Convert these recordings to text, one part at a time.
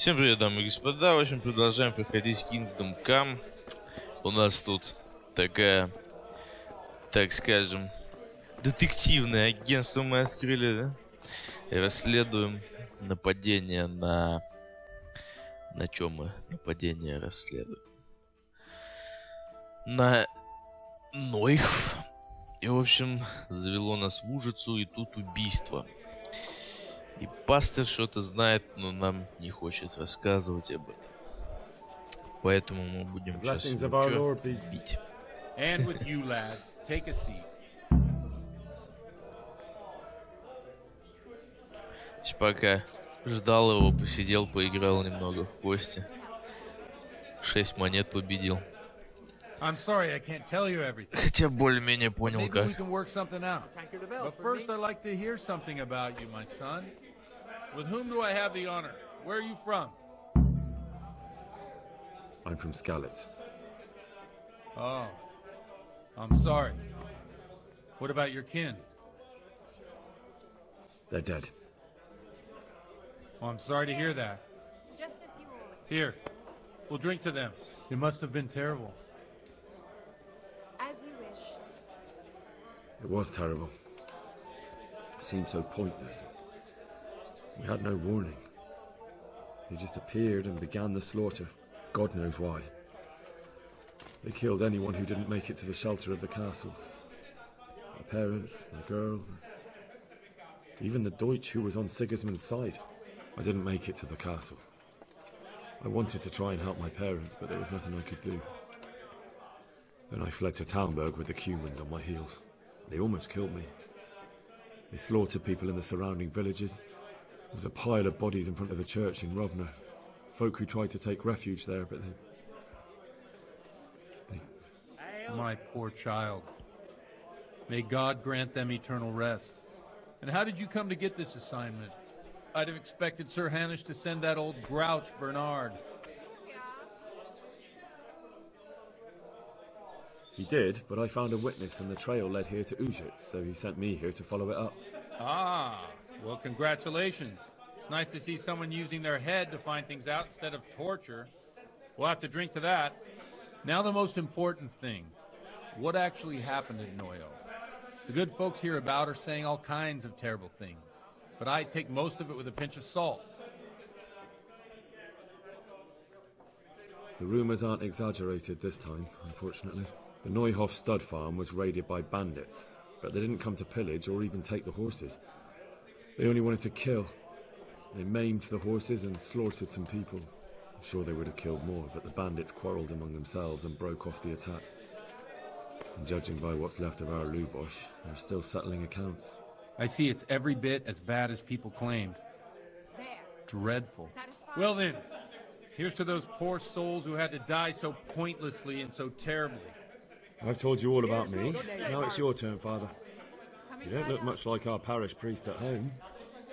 Всем привет, дамы и господа. В общем, продолжаем проходить Kingdom Come. У нас тут такая, так скажем, детективное агентство мы открыли, да? И расследуем нападение на... На чем мы нападение расследуем? На Нойхв. И, в общем, завело нас в ужицу, и тут убийство. И пастор что-то знает, но нам не хочет рассказывать об этом. Поэтому мы будем сейчас его бить. And with you, lad. Take a seat. Пока ждал его, посидел, поиграл немного в кости. 6 монет победил. I'm sorry, I can't tell you everything. Хотя более-менее понял, Maybe как. we can work something out. But first, I'd like to hear something about you, my son. With whom do I have the honor? Where are you from? I'm from Skalitz. Oh, I'm sorry. What about your kin? They're dead. Oh, I'm sorry to hear that. Just as you always. Here, we'll drink to them. It must have been terrible. As you wish. It was terrible. It seemed so pointless. We had no warning. They just appeared and began the slaughter. God knows why. They killed anyone who didn't make it to the shelter of the castle. My parents, my girl, even the Deutsch who was on Sigismund's side. I didn't make it to the castle. I wanted to try and help my parents, but there was nothing I could do. Then I fled to Talmberg with the Cumans on my heels. They almost killed me. They slaughtered people in the surrounding villages. There was a pile of bodies in front of the church in Rovna. Folk who tried to take refuge there, but they... My poor child. May God grant them eternal rest. And how did you come to get this assignment? I'd have expected Sir Hanish to send that old grouch, Bernard. He did, but I found a witness and the trail led here to Ujitz, so he sent me here to follow it up. Ah, well, congratulations. It's nice to see someone using their head to find things out instead of torture. We'll have to drink to that. Now the most important thing. What actually happened at Noyo? The good folks hereabout are saying all kinds of terrible things, but I take most of it with a pinch of salt. The rumours aren't exaggerated this time, unfortunately. The Neuhof stud farm was raided by bandits, but they didn't come to pillage or even take the horses. They only wanted to kill. They maimed the horses and slaughtered some people. I'm sure they would have killed more, but the bandits quarrelled among themselves and broke off the attack. And judging by what's left of our Lubosh, they're still settling accounts. I see it's every bit as bad as people claimed. There. Dreadful. Satisfied? Well then, here's to those poor souls who had to die so pointlessly and so terribly. I've told you all about me. Now it's your turn, Father. You don't look much like our parish priest at home.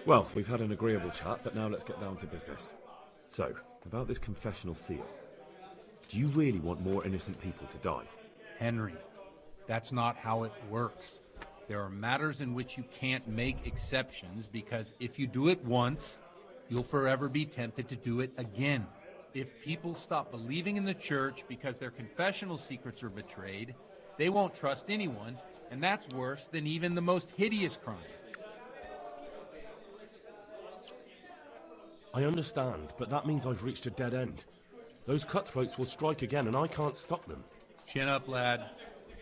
Well, we've had an agreeable chat, but now let's get down to business. So, about this confessional seal. Do you really want more innocent people to die? Henry, that's not how it works. There are matters in which you can't make exceptions because if you do it once, you'll forever be tempted to do it again. If people stop believing in the church because their confessional secrets are betrayed, they won't trust anyone, and that's worse than even the most hideous crime. I understand, but that means I've reached a dead end. Those cutthroats will strike again and I can't stop them. Chin up, lad.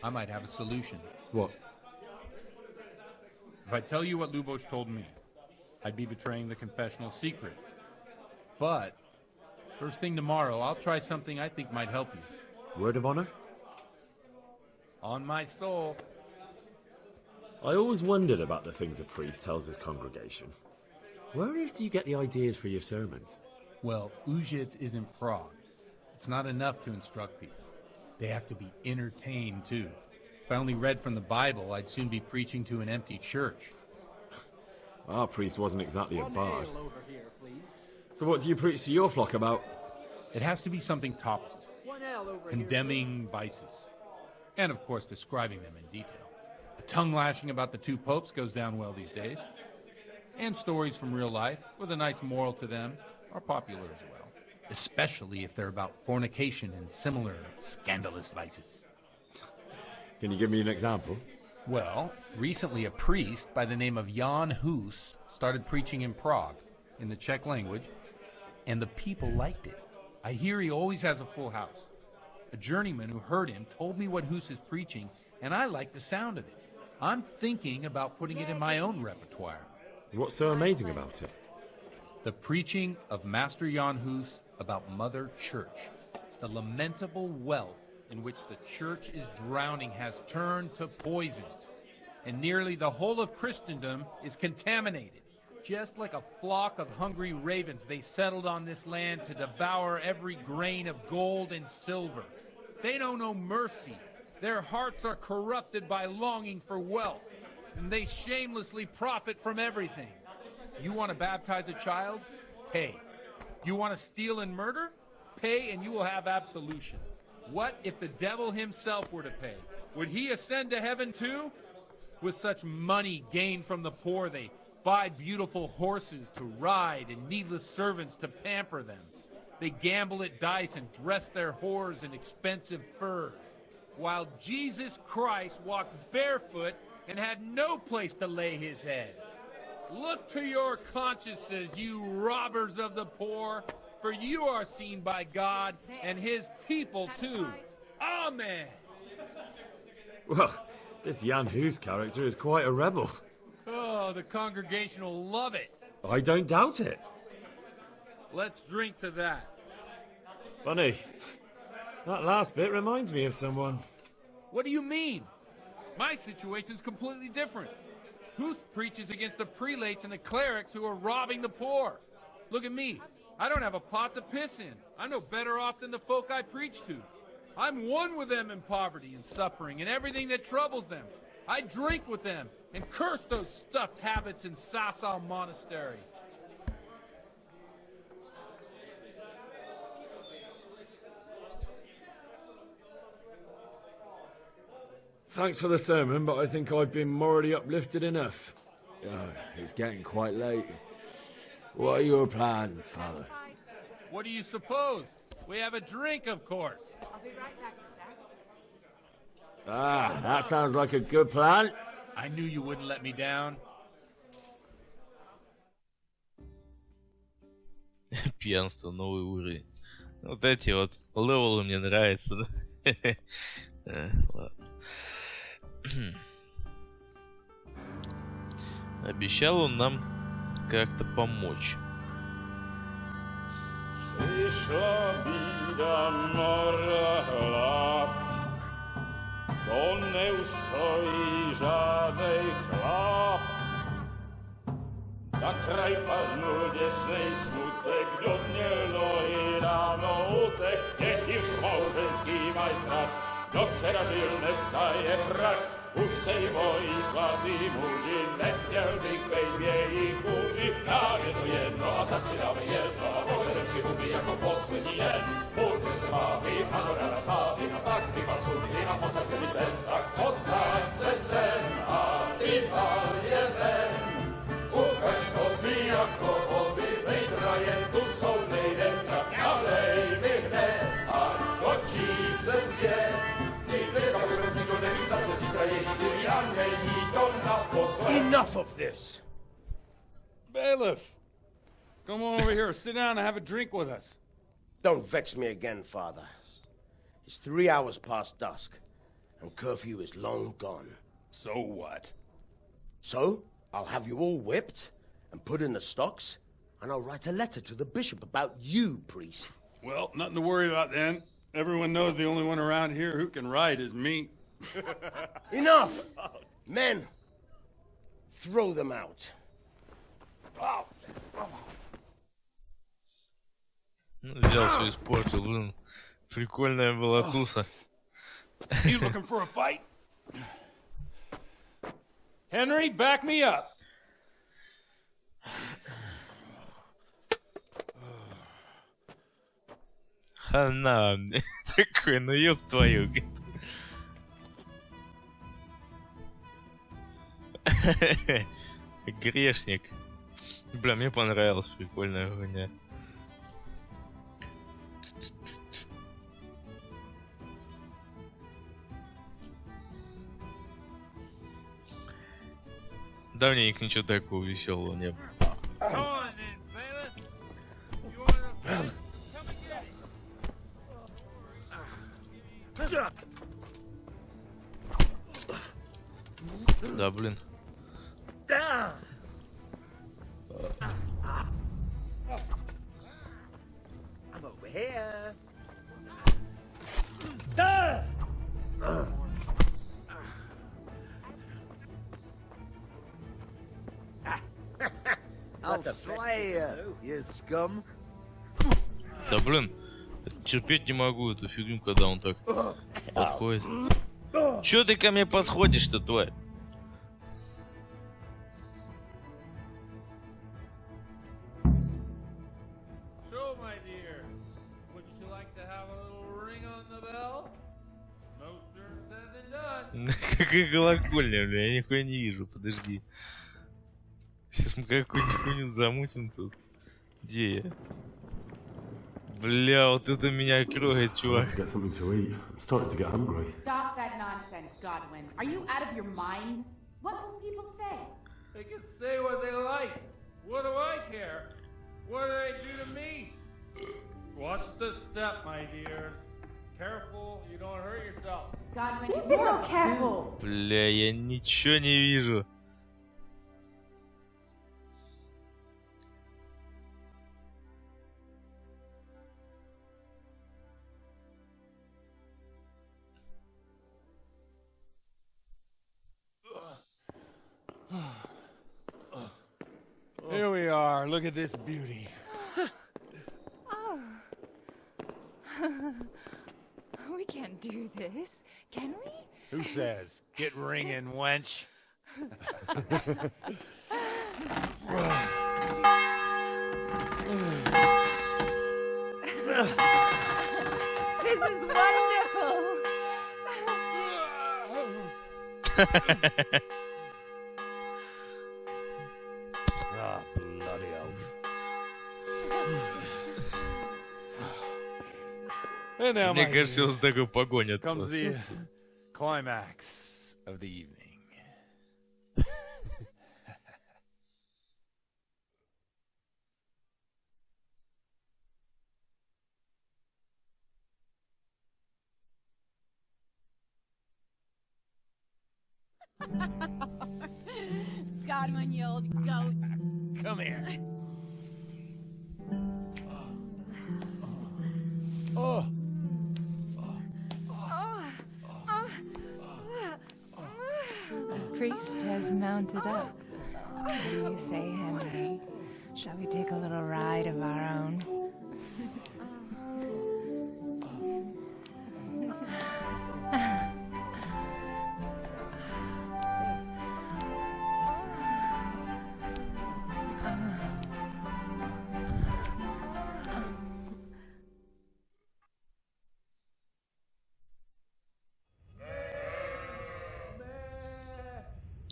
I might have a solution. What? If I tell you what Lubosh told me, I'd be betraying the confessional secret. But, first thing tomorrow, I'll try something I think might help you. Word of honor? On my soul. I always wondered about the things a priest tells his congregation. Where on earth do you get the ideas for your sermons? Well, Ujitz isn't Prague. It's not enough to instruct people. They have to be entertained, too. If I only read from the Bible, I'd soon be preaching to an empty church. Our priest wasn't exactly a bard. So what do you preach to your flock about? It has to be something topical. Condemning vices. And, of course, describing them in detail. A tongue-lashing about the two popes goes down well these days. And stories from real life, with a nice moral to them, are popular as well, especially if they're about fornication and similar scandalous vices. Can you give me an example? Well, recently a priest by the name of Jan Hus started preaching in Prague, in the Czech language, and the people liked it. I hear he always has a full house. A journeyman who heard him told me what Hus is preaching, and I like the sound of it. I'm thinking about putting it in my own repertoire. What's so amazing about it? The preaching of Master Jan Hus about Mother Church. The lamentable wealth in which the church is drowning has turned to poison, and nearly the whole of Christendom is contaminated. Just like a flock of hungry ravens, they settled on this land to devour every grain of gold and silver. They know no mercy. Their hearts are corrupted by longing for wealth, and they shamelessly profit from everything. You want to baptize a child? Pay. You want to steal and murder? Pay and you will have absolution. What if the devil himself were to pay? Would he ascend to heaven too? With such money gained from the poor, they buy beautiful horses to ride and needless servants to pamper them. They gamble at dice and dress their whores in expensive fur, while Jesus Christ walked barefoot and had no place to lay his head. Look to your consciences, you robbers of the poor, for you are seen by God and his people too. Amen. Well, this Jan Hus character is quite a rebel. Oh, the congregation will love it. I don't doubt it. Let's drink to that. Funny. That last bit reminds me of someone. What do you mean? My situation's completely different. Huth preaches against the prelates and the clerics who are robbing the poor. Look at me. I don't have a pot to piss in. I'm no better off than the folk I preach to. I'm one with them in poverty and suffering and everything that troubles them. I drink with them and curse those stuffed habits in Sasau Monastery. Thanks for the sermon, but I think I've been morally uplifted enough. It's getting quite late. What are your plans, Father? What do you suppose? We have a drink, of course. I'll be right back with that. That sounds like a good plan. I knew you wouldn't let me down. Пьянство, новый уровень. Вот эти вот левелы мне нравятся, да? Ладно. Обещал он нам как-то помочь. Przyszła bida mora lat, to nie ustoi żadnej chlap. Na kraj padł dziesnej smutek, do dnie i rano utek, niech już może zimaj sad, do wczera żylne staje prach. Už se bojí svatý muži, nechtěl bych bejt v jejich kůži. Nám je to jedno a tak si dáme jedno a požerem si huby jako poslední den. Budem se bavit a do rána slávit a tak vypad sudy a posaď se mi sem. Tak posaď se sem a vypad je ven. Ukaž kozy jako vozy, zítra jen tu jsou nejdem, tak nalej mi hned, ať točí se svět. Enough of this! Bailiff! Come on over here, sit down and have a drink with us. Don't vex me again, Father. It's 3 hours past dusk, and curfew is long gone. So what? So, I'll have you all whipped and put in the stocks, and I'll write a letter to the bishop about you, priest. Well, nothing to worry about then. Everyone knows the only one around here who can ride is me. Enough! Men, throw them out. Взял все испортил, блин. Прикольная была туса. You looking for a fight? Henry, back me up. Хана мне. Такой, ну ёб твою. Грешник. Бля, мне понравилась прикольная хуйня. Давненько ничего такого веселого не было. Да, блин. I'm over here. I'll slay you, you scum. Да, блин. Терпеть не могу эту фигню, когда он так подходит. Чё ты ко мне подходишь-то, тварь? So, my dear, wouldn't you like to have a little ring on the bell? No sooner said than done. Какая колокольня, бля, я нихуя не вижу, подожди. Сейчас мы какую-нибудь хуйню замутим тут. Где я? Бля, вот это меня кроет, чувак. Get something to eat. I'm starting to get hungry. Stop that nonsense, Godwin. Are you out of your mind? What will people say? They can say what they like. What do I care? What do they do to me? Watch the step, my dear. Careful, you don't hurt yourself. Godwin, you're careful. Бля, я ничего не вижу. Here we are. Look at this beauty. We can't do this, can we? Who says? Get ringing, wench. This is wonderful. Ah, bloody oath. And now, Мне my кажется, dear, его с такой погонят comes the просто. climax of the evening. Godwin, you old goat. Come here. Oh. The priest has mounted up. What do you say, Henry? Shall we take a little ride of our own?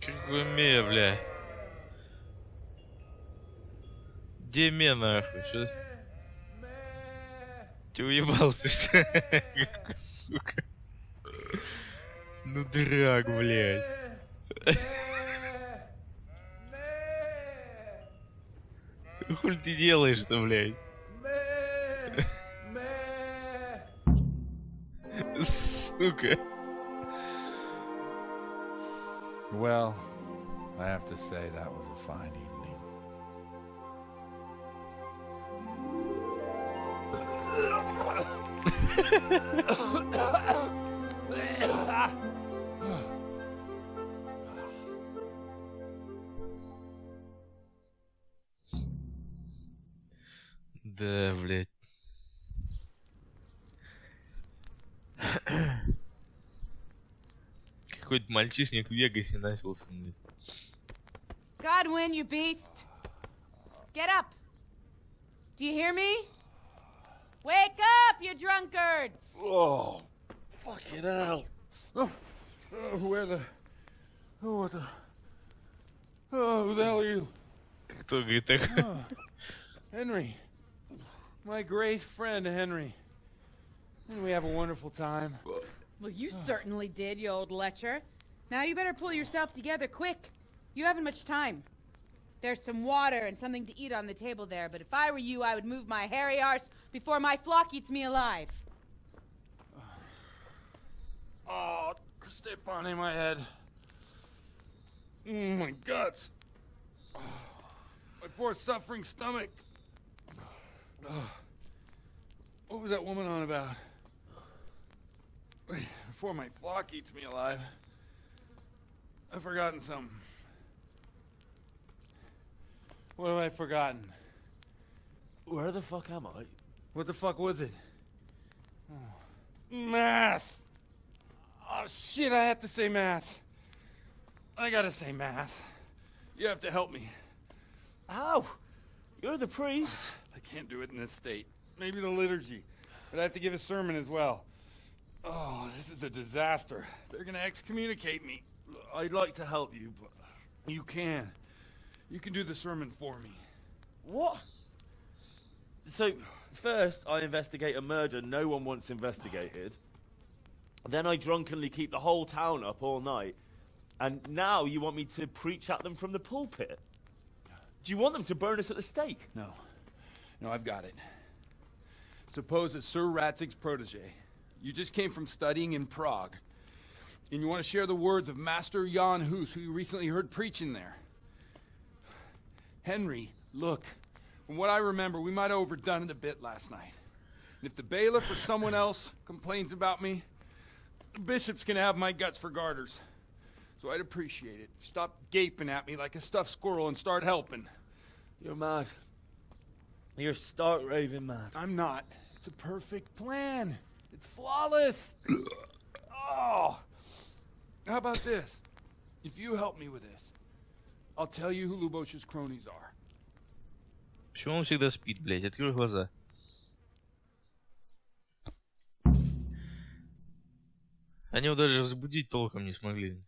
Какой ме, бля. Где ме, нахуй? Чё? Ты уебался, что ли? Сука. Ну дурак, блядь. Хуль ты делаешь-то, блядь? Сука. Well, I have to say that was a fine evening. Да, блядь. Какой-то мальчишник в Вегасе начался. Блядь. Godwin, you beast. Get up. Do you hear me? Wake up, you drunkards. Oh, fucking hell. Where the... Oh, what the... Oh, who the hell are you? Ты кто, говорит, так? Henry. My great friend, Henry. And we have a wonderful time. Well, you certainly did, you old lecher. Now you better pull yourself together quick. You haven't much time. There's some water and something to eat on the table there, but if I were you, I would move my hairy arse before my flock eats me alive. Oh, step on in my head. My guts. Oh, my poor suffering stomach. Oh, what was that woman on about? Before my flock eats me alive. I've forgotten something. What have I forgotten? Where the fuck am I? What the fuck was it? Oh. Mass! Oh shit, I have to say mass. I gotta say mass. You have to help me. How? You're the priest. I can't do it in this state. Maybe the liturgy. But I have to give a sermon as well. Oh, this is a disaster. They're gonna excommunicate me. I'd like to help you, but... You can. You can do the sermon for me. What? So, first I investigate a murder no one wants investigated. Then I drunkenly keep the whole town up all night. And now you want me to preach at them from the pulpit? Do you want them to burn us at the stake? No. No, I've got it. Suppose that Sir Ratzig's protege. You just came from studying in Prague. And you want to share the words of Master Jan Hus, who you recently heard preaching there. Henry, look. From what I remember, we might have overdone it a bit last night. And if the bailiff or someone else complains about me, the bishop's gonna have my guts for garters. So I'd appreciate it. Stop gaping at me like a stuffed squirrel and start helping. You're mad. You're stark raving mad. I'm not. It's a perfect plan. It's flawless. Oh. How about this? If you help me with this, I'll tell you who Lubosh's cronies are. Почему он всегда спит, блядь? Открой глаза. Они его даже разбудить толком не смогли.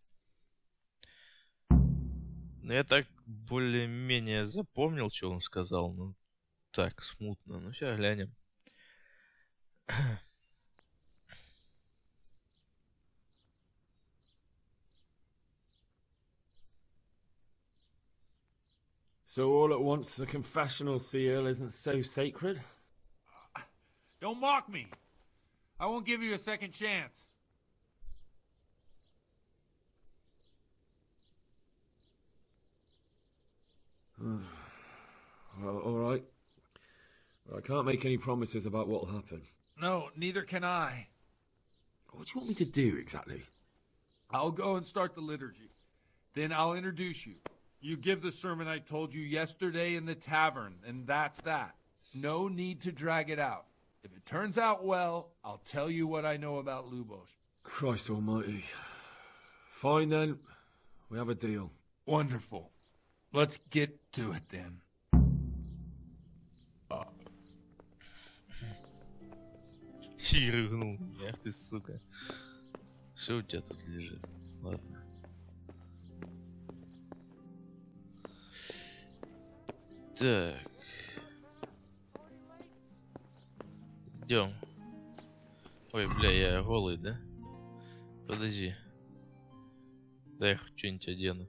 Но я так более-менее запомнил, что он сказал. Ну, так, смутно. Ну, сейчас глянем. So all at once the confessional seal isn't so sacred? Don't mock me. I won't give you a second chance. Well, all right. I can't make any promises about what'll happen. No, neither can I. What do you want me to do exactly? I'll go and start the liturgy. Then I'll introduce you. You give the sermon I told you yesterday in the tavern, and that's that. No need to drag it out. If it turns out well, I'll tell you what I know about Lubosh. Christ almighty. Fine then. We have a deal. Wonderful. Let's get to it then. Рыгнул меня, ах ты, сука. Что у тебя тут лежит? Ладно. Так. Идем. Ой, бля, я голый, да? Подожди. Дай я хоть что-нибудь одену.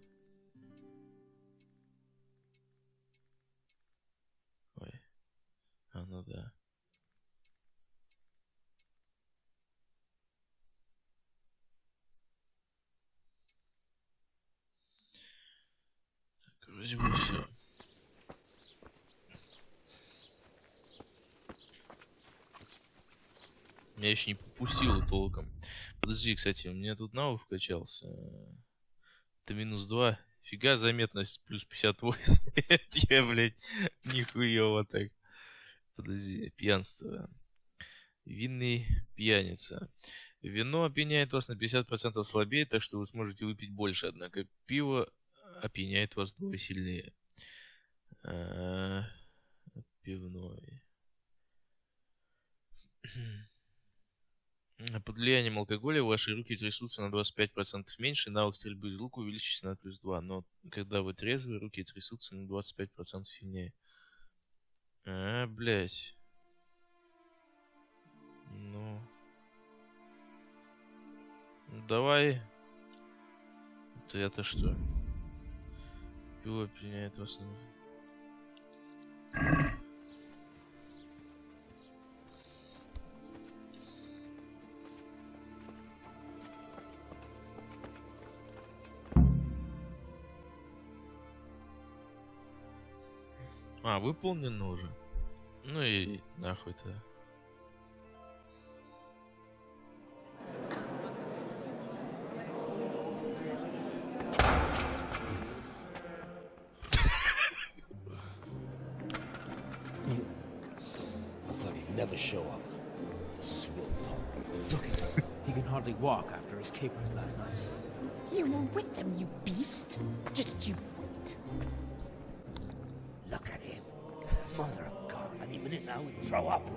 Ой. А, ну да. Вроде бы все. Я еще не попустил толком. Подожди, кстати, у меня тут навык вкачался. Это -2. Фига заметность плюс 58. Я, блядь, нихуево так. Подожди, пьянство. Винный пьяница. Вино опьяняет вас на 50% слабее, так что вы сможете выпить больше. Однако пиво опьяняет вас вдвое сильнее. Пивной. Под влиянием алкоголя ваши руки трясутся на 25% меньше, навык стрельбы из лука увеличится на +2. Но когда вы трезвые, руки трясутся на 25% сильнее. Блять. Ну... Давай. Это что? Пиво пьяняет в основном. А, выполнено уже. Ну и нахуй-то. Never show up. The swill pop. Look at him. He can hardly walk after his capers last night. You were with them, you beast. Just you wait. Look at him. Mother of God, any minute now he'll throw up.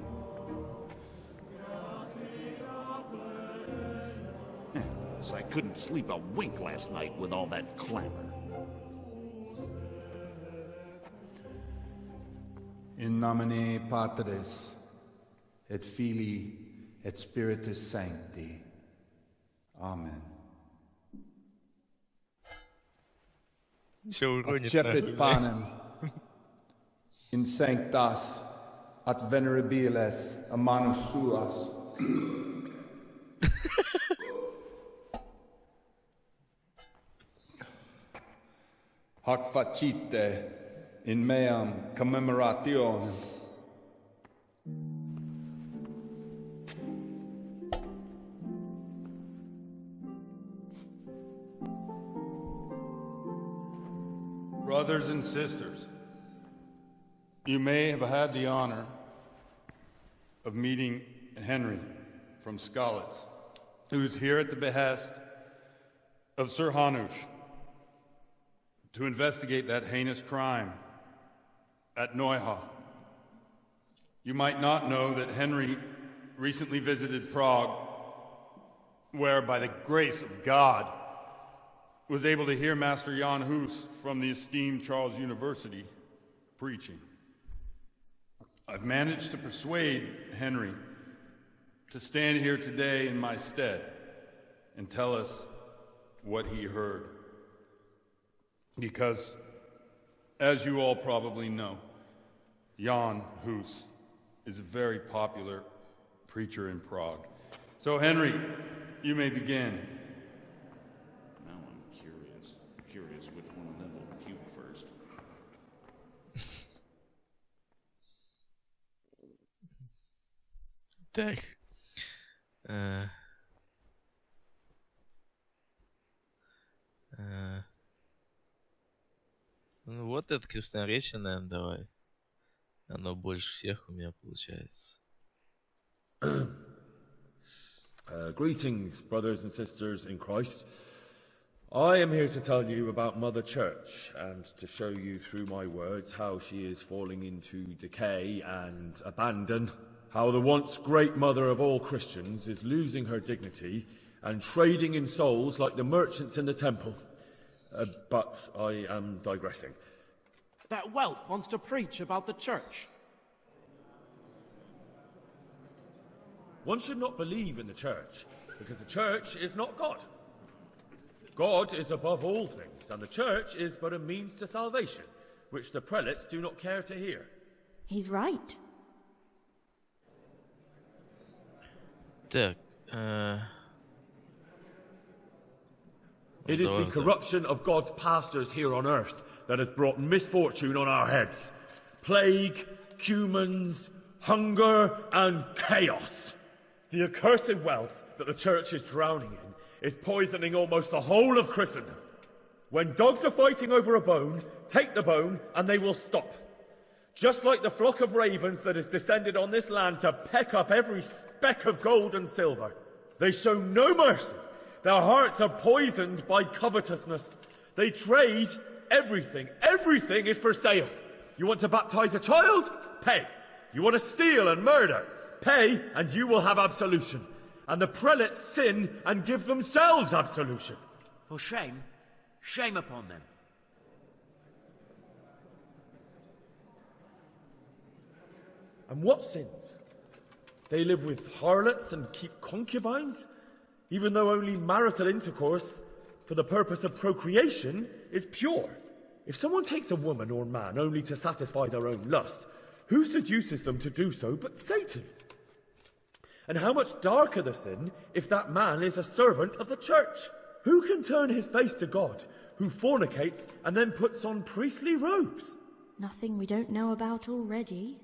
So I couldn't sleep a wink last night with all that clamor. In nomine Patris, et Filii, et Spiritus Sancti. Amen. Все уронит Accepit panem in sanctas at venerabiles a manus suas. Hac facite in meam commemorationem. Brothers and sisters, you may have had the honor of meeting Henry from Skalitz, who is here at the behest of Sir Hanush to investigate that heinous crime at Neuhof. You might not know that Henry recently visited Prague, where, by the grace of God, was able to hear Master Jan Hus from the esteemed Charles University preaching. I've managed to persuade Henry to stand here today in my stead and tell us what he heard. Because, as you all probably know, Jan Hus is a very popular preacher in Prague. So, Henry, you may begin. Now I'm curious which one of them will puke first. Так. Ну вот это красноречие, наверное, давай. Оно больше всех у меня получается. Greetings, brothers and sisters in Christ. I am here to tell you about Mother Church and to show you through my words how she is falling into decay and abandon, how the once great mother of all Christians is losing her dignity and trading in souls like the merchants in the temple. But I am digressing. That whelp wants to preach about the church. One should not believe in the church, because the church is not God. God is above all things, and the church is but a means to salvation, which the prelates do not care to hear. He's right. Так, It is the corruption of God's pastors here on earth that has brought misfortune on our heads. Plague, cumens, hunger, and chaos. The accursed wealth that the church is drowning in is poisoning almost the whole of Christendom. When dogs are fighting over a bone, take the bone and they will stop. Just like the flock of ravens that has descended on this land to peck up every speck of gold and silver. They show no mercy. Their hearts are poisoned by covetousness. They trade everything. Everything is for sale. You want to baptize a child? Pay. You want to steal and murder? Pay, and you will have absolution. And the prelates sin and give themselves absolution. For shame. Shame upon them. And what sins? They live with harlots and keep concubines? even though only marital intercourse for the purpose of procreation is pure. If someone takes a woman or man only to satisfy their own lust, who seduces them to do so but Satan? And how much darker the sin if that man is a servant of the church? Who can turn his face to God, who fornicates and then puts on priestly robes? Nothing we don't know about already.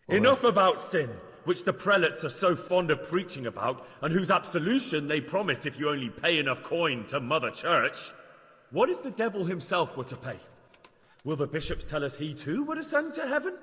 Enough about sin, which the prelates are so fond of preaching about, and whose absolution they promise if you only pay enough coin to Mother Church. What if the devil himself were to pay? Will the bishops tell us he too would ascend to heaven?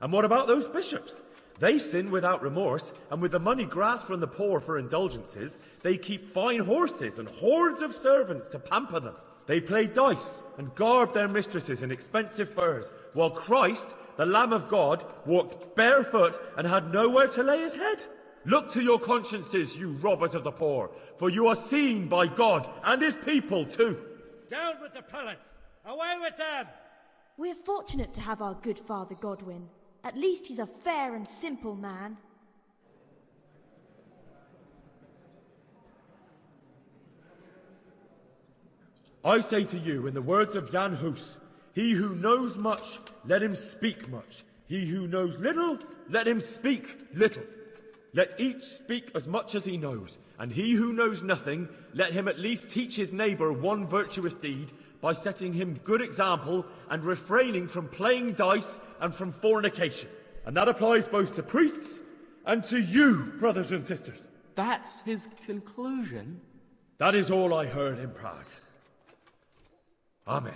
And what about those bishops? They sin without remorse, and with the money grasped from the poor for indulgences, they keep fine horses and hordes of servants to pamper them. They play dice and garb their mistresses in expensive furs, while Christ, the Lamb of God, walked barefoot and had nowhere to lay his head. Look to your consciences, you robbers of the poor, for you are seen by God and his people too. Down with the prelates! Away with them! We're fortunate to have our good Father Godwin. At least he's a fair and simple man. I say to you, in the words of Jan Hus, he who knows much, let him speak much. He who knows little, let him speak little. Let each speak as much as he knows, and he who knows nothing, let him at least teach his neighbour one virtuous deed by setting him good example and refraining from playing dice and from fornication. And that applies both to priests and to you, brothers and sisters. That's his conclusion? That is all I heard in Prague. Amen.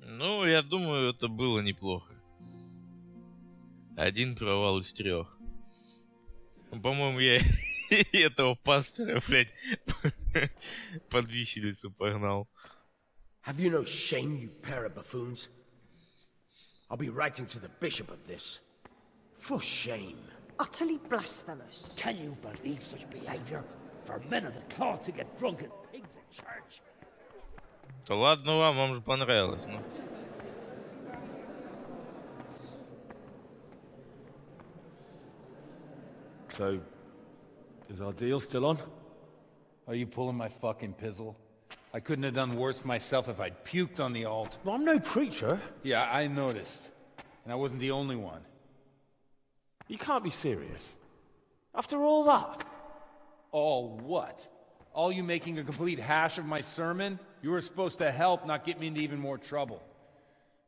Ну, я думаю, это было неплохо. Один провал из 3. По-моему, я этого пастора, блядь, под виселицу погнал. Have you no shame, you pair of buffoons? I'll be writing to the bishop of this. For shame. Utterly blasphemous. Can you believe such behavior? For men of the cloth to get drunk as pigs in church? Да ладно вам же понравилось, ну. So, is our deal still on? Are you pulling my fucking pizzle? I couldn't have done worse myself if I'd puked on the altar. Well, I'm no preacher. Yeah, I noticed. And I wasn't the only one. You can't be serious. After all that? All what? All you making a complete hash of my sermon? You were supposed to help, not get me into even more trouble.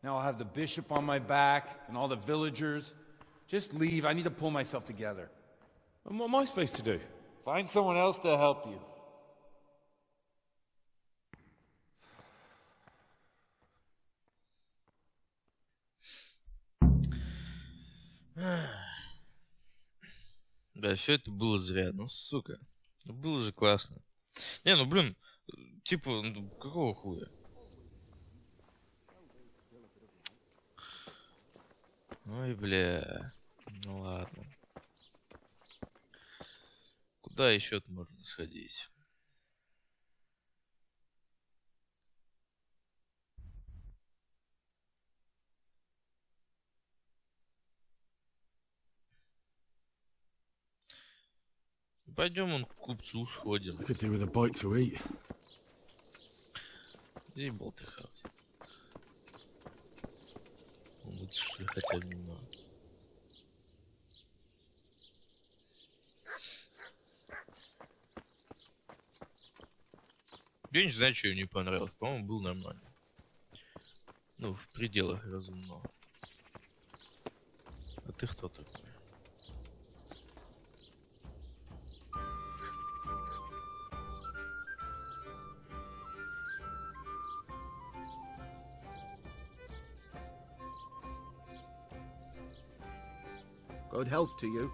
Now I'll have the bishop on my back and all the villagers. Just leave. I need to pull myself together. And what am I supposed to do? Find someone else to help you. Да, все это было зря, ну сука. Ну было же классно. Не, ну блин, типа, ну, какого хуя? Ой, бля. Ну ладно. Куда еще-то можно сходить? Пойдем он к купцу сходим. I could do with a bite to eat. Здесь болтыхал. Вот что хотя бы немного. Я не знаю, что ей не понравилось. По-моему, был нормально. Ну, в пределах разумного. А ты кто такой? Good health to you.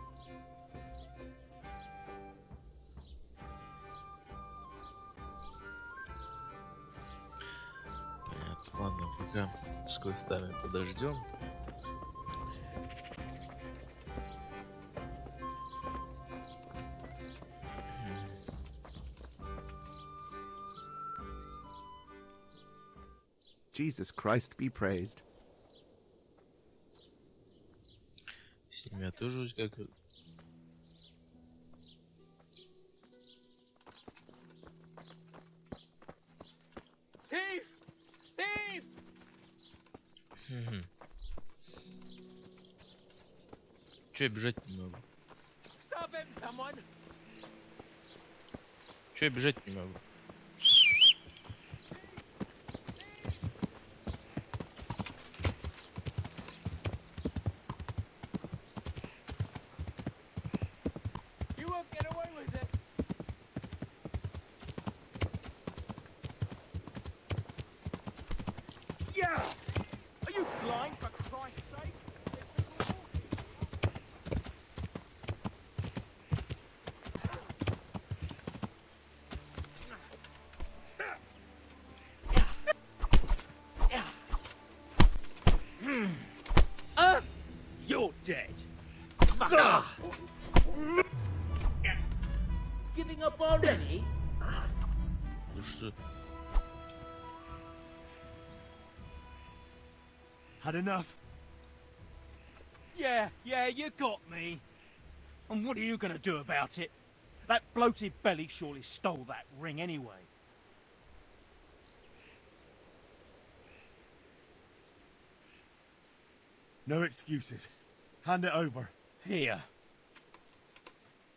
Понятно. Ладно, пока с квестами подождем. Jesus Christ be praised. С ними я тоже вроде как... Thief! Thief! Че я бежать не могу? Stop him, someone! Че я бежать не могу? You won't get away with it! Yeah! Are you blind, for Christ's sake? You're dead. Giving up already? Ну что? Had enough? Yeah, you got me. And what are you gonna do about it? That bloated belly surely stole that ring anyway. No excuses. Hand it over. Here.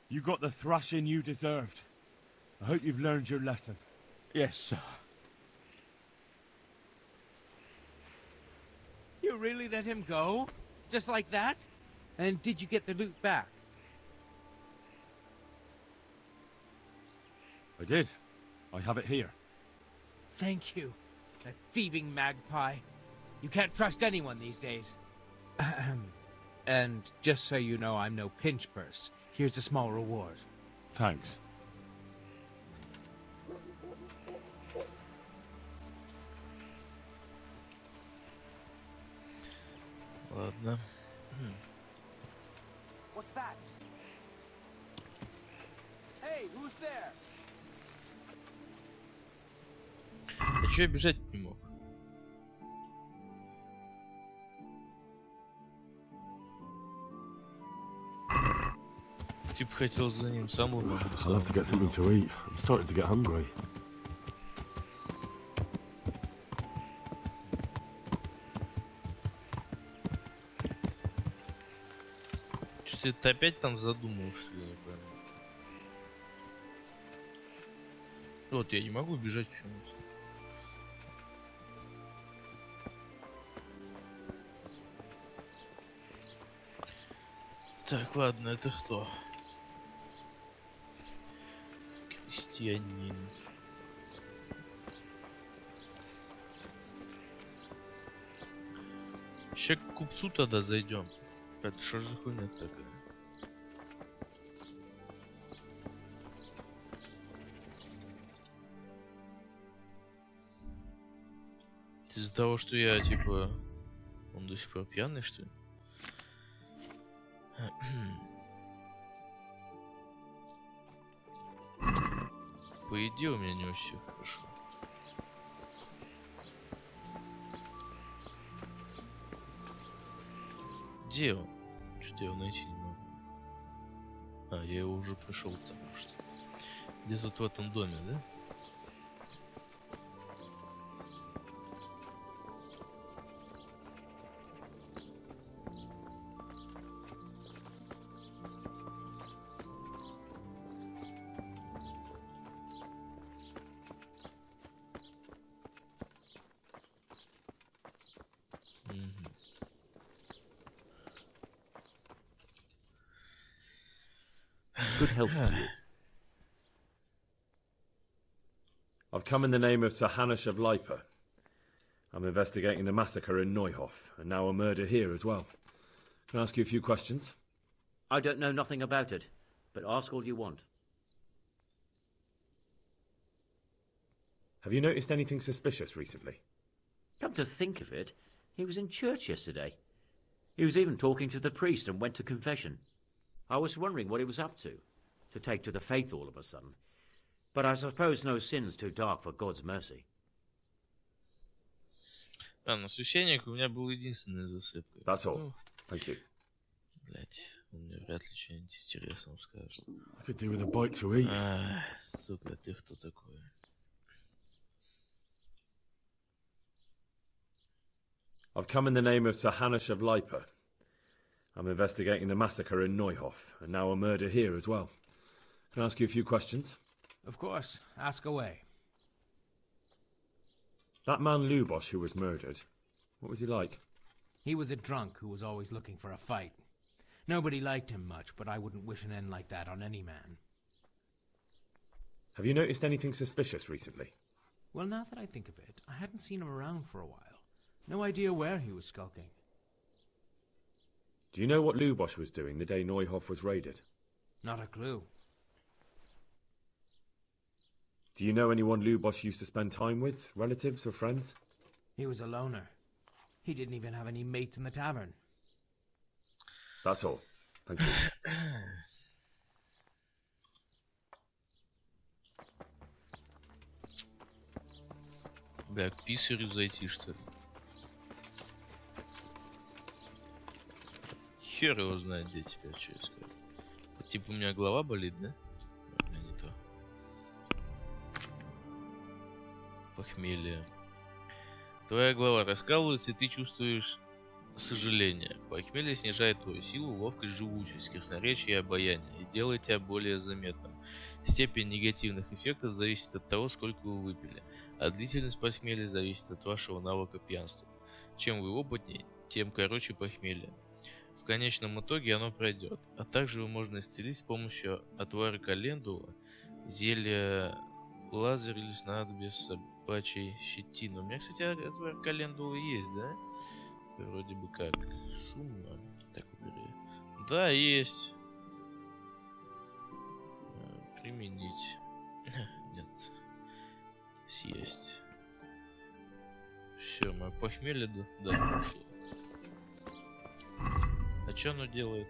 You got the thrashing you deserved. I hope you've learned your lesson. Yes, sir. You really let him go? Just like that? And did you get the loot back? I did. I have it here. Thank you. That thieving magpie. You can't trust anyone these days. And just so you know, I'm no pinch purse. Here's a small reward. Thanks. Ладно. What's that? Hey, who's there? А чё я бежать не мог? Типа хотел за ним сам ломаться. I'll have to get something to eat. I'm starting to get hungry. Что ты опять там задумал, что ли? Вот, я не могу бежать почему-то. Так, ладно, это кто? Крестьянин. Сейчас к купцу тогда зайдем. Это что ж за хуйня такая? Из-за того, что я, типа... Он до сих пор пьяный, что ли? По идее, у меня не все хорошо. Где он? Что-то я его найти не могу. А, я его уже пришел, потому что... Где тут в этом доме, да? Good health to you. I've come in the name of Sir Hanush of Lipa. I'm investigating the massacre in Neuhof, and now a murder here as well. Can I ask you a few questions? I don't know nothing about it, but ask all you want. Have you noticed anything suspicious recently? Come to think of it, he was in church yesterday. He was even talking to the priest and went to confession. I was wondering what he was up to take to the faith all of a sudden. But I suppose no sin's too dark for God's mercy. Но священник у меня был единственной засыпкой. That's all. Thank you. Блять, он мне вряд ли что-нибудь интересного скажет. I could do with a bite to eat. Сука, ты кто такой? I've come in the name of Sir Hanush of Lipa. I'm investigating the massacre in Neuhof, and now a murder here as well. Can I ask you a few questions? Of course. Ask away. That man Lubosh who was murdered, what was he like? He was a drunk who was always looking for a fight. Nobody liked him much, but I wouldn't wish an end like that on any man. Have you noticed anything suspicious recently? Well, now that I think of it, I hadn't seen him around for a while. No idea where he was skulking. Do you know what Lubosh was doing the day Neuhof was raided? Not a clue. Do you know anyone Lubosh used to spend time with, relatives or friends? He was a loner. He didn't even have any mates in the tavern. That's all. Thank you. Бля, к писарю зайти, что ли? Хер его знает, где теперь, что искать. Типа у меня голова болит, да? Бля, не то. Похмелье. Твоя голова раскалывается, и ты чувствуешь сожаление. Похмелье снижает твою силу, ловкость, живучесть, красноречие и обаяние и делает тебя более заметным. Степень негативных эффектов зависит от того, сколько вы выпили, а длительность похмелья зависит от вашего навыка пьянства. Чем вы опытнее, тем короче похмелье. В конечном итоге оно пройдет, а также его можно исцелить с помощью отвара календулы, зелья лазер или снадобья с собачьей щетиной. У меня, кстати, отвар календулы есть, да? Вроде бы как. Сумма. Так, убери. Да, есть. Применить. Нет. Съесть. Все, мое похмелье да прошло. А что оно делает?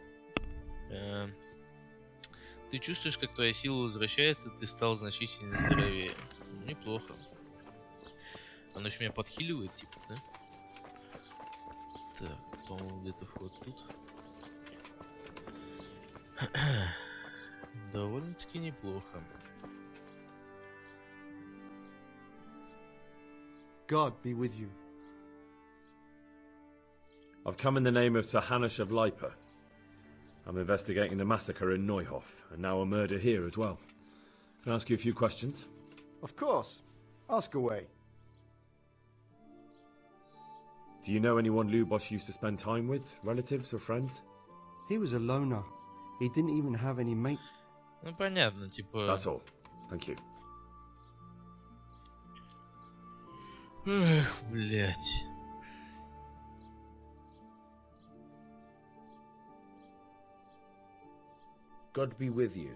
Ты чувствуешь, как твоя сила возвращается, ты стал значительно здоровее. Неплохо. Оно еще меня подхиливает, типа, да? Так, по-моему, где-то вход тут. Довольно-таки неплохо. God be with you. I've come in the name of Sir Hanush of Lipa. I'm investigating the massacre in Neuhof, and now a murder here as well. Can I ask you a few questions? Of course. Ask away. Do you know anyone Lubosh used to spend time with, relatives or friends? He was a loner. He didn't even have any mate. Ну понятно, типа. That's all. Thank you. Эх, блять. God be with you.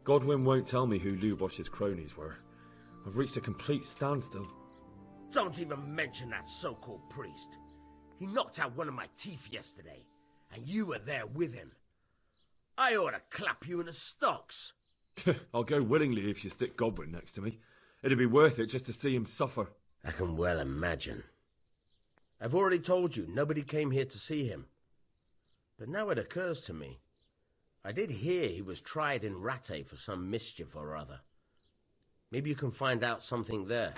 Godwin won't tell me who Lubosh's cronies were. I've reached a complete standstill. Don't even mention that so-called priest. He knocked out one of my teeth yesterday, and you were there with him. I ought to clap you in the stocks. I'll go willingly if you stick Godwin next to me. It'd be worth it just to see him suffer. I can well imagine. I've already told you, nobody came here to see him. But now it occurs to me. I did hear he was tried in Rattay for some mischief or other. Maybe you can find out something there.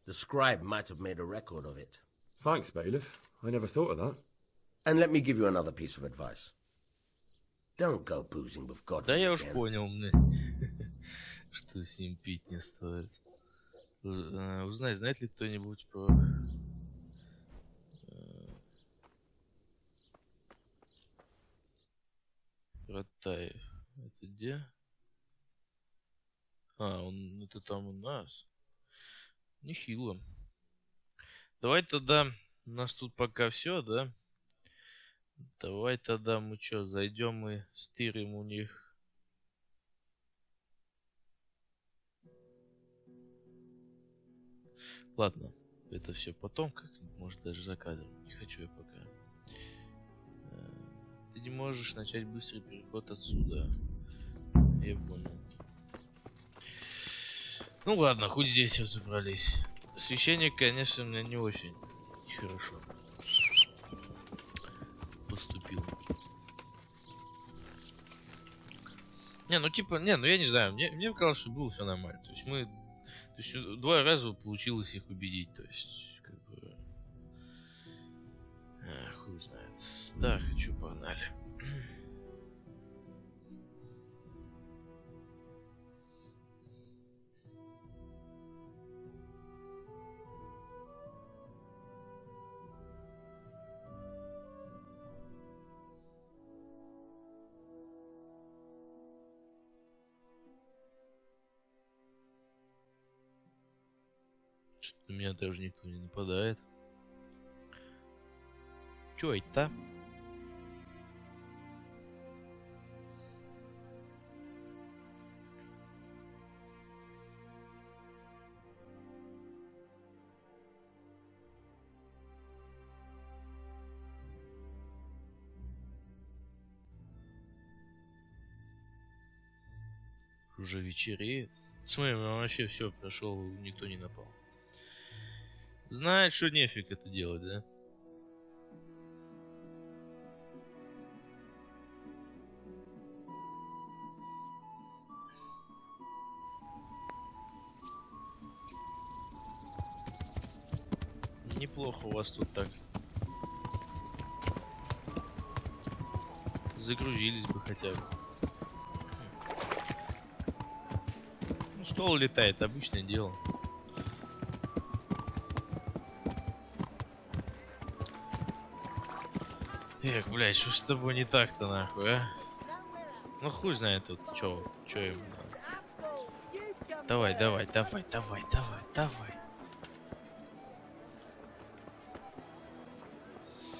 The scribe might have made a record of it. Thanks, bailiff. I never thought of that. And let me give you another piece of advice. Don't go boozing with God. Да я уж понял, что с ним пить не стоит. Узнай, знает ли кто-нибудь про... Ратаев. Это где? Он это там у нас. Нехило. Давай тогда, у нас тут пока все, да? Давай тогда мы что, зайдем и стырим у них. Ладно, это все потом, как-нибудь, может даже за кадром. Не хочу я пока. Ты не можешь начать быстрый переход отсюда. Я понял. Ну ладно, хоть здесь разобрались. Священник, конечно, мне не очень хорошо поступил. Не, ну типа, не, ну я не знаю, мне казалось, что было все нормально. То есть мы, то есть 2 раза получилось их убедить, то есть, как бы, хуй знает. Да, хочу, погнали. Что-то на меня даже никто не нападает. Чё это? Уже вечереет. Смотри, вообще все прошел, никто не напал. Знает, что нефиг это делать, да? Неплохо у вас тут так. Загрузились бы хотя бы. Ну, стол летает, обычное дело. Эх, блядь, что с тобой не так-то, нахуй, а? Ну хуй знает тут, чё ему надо. Давай.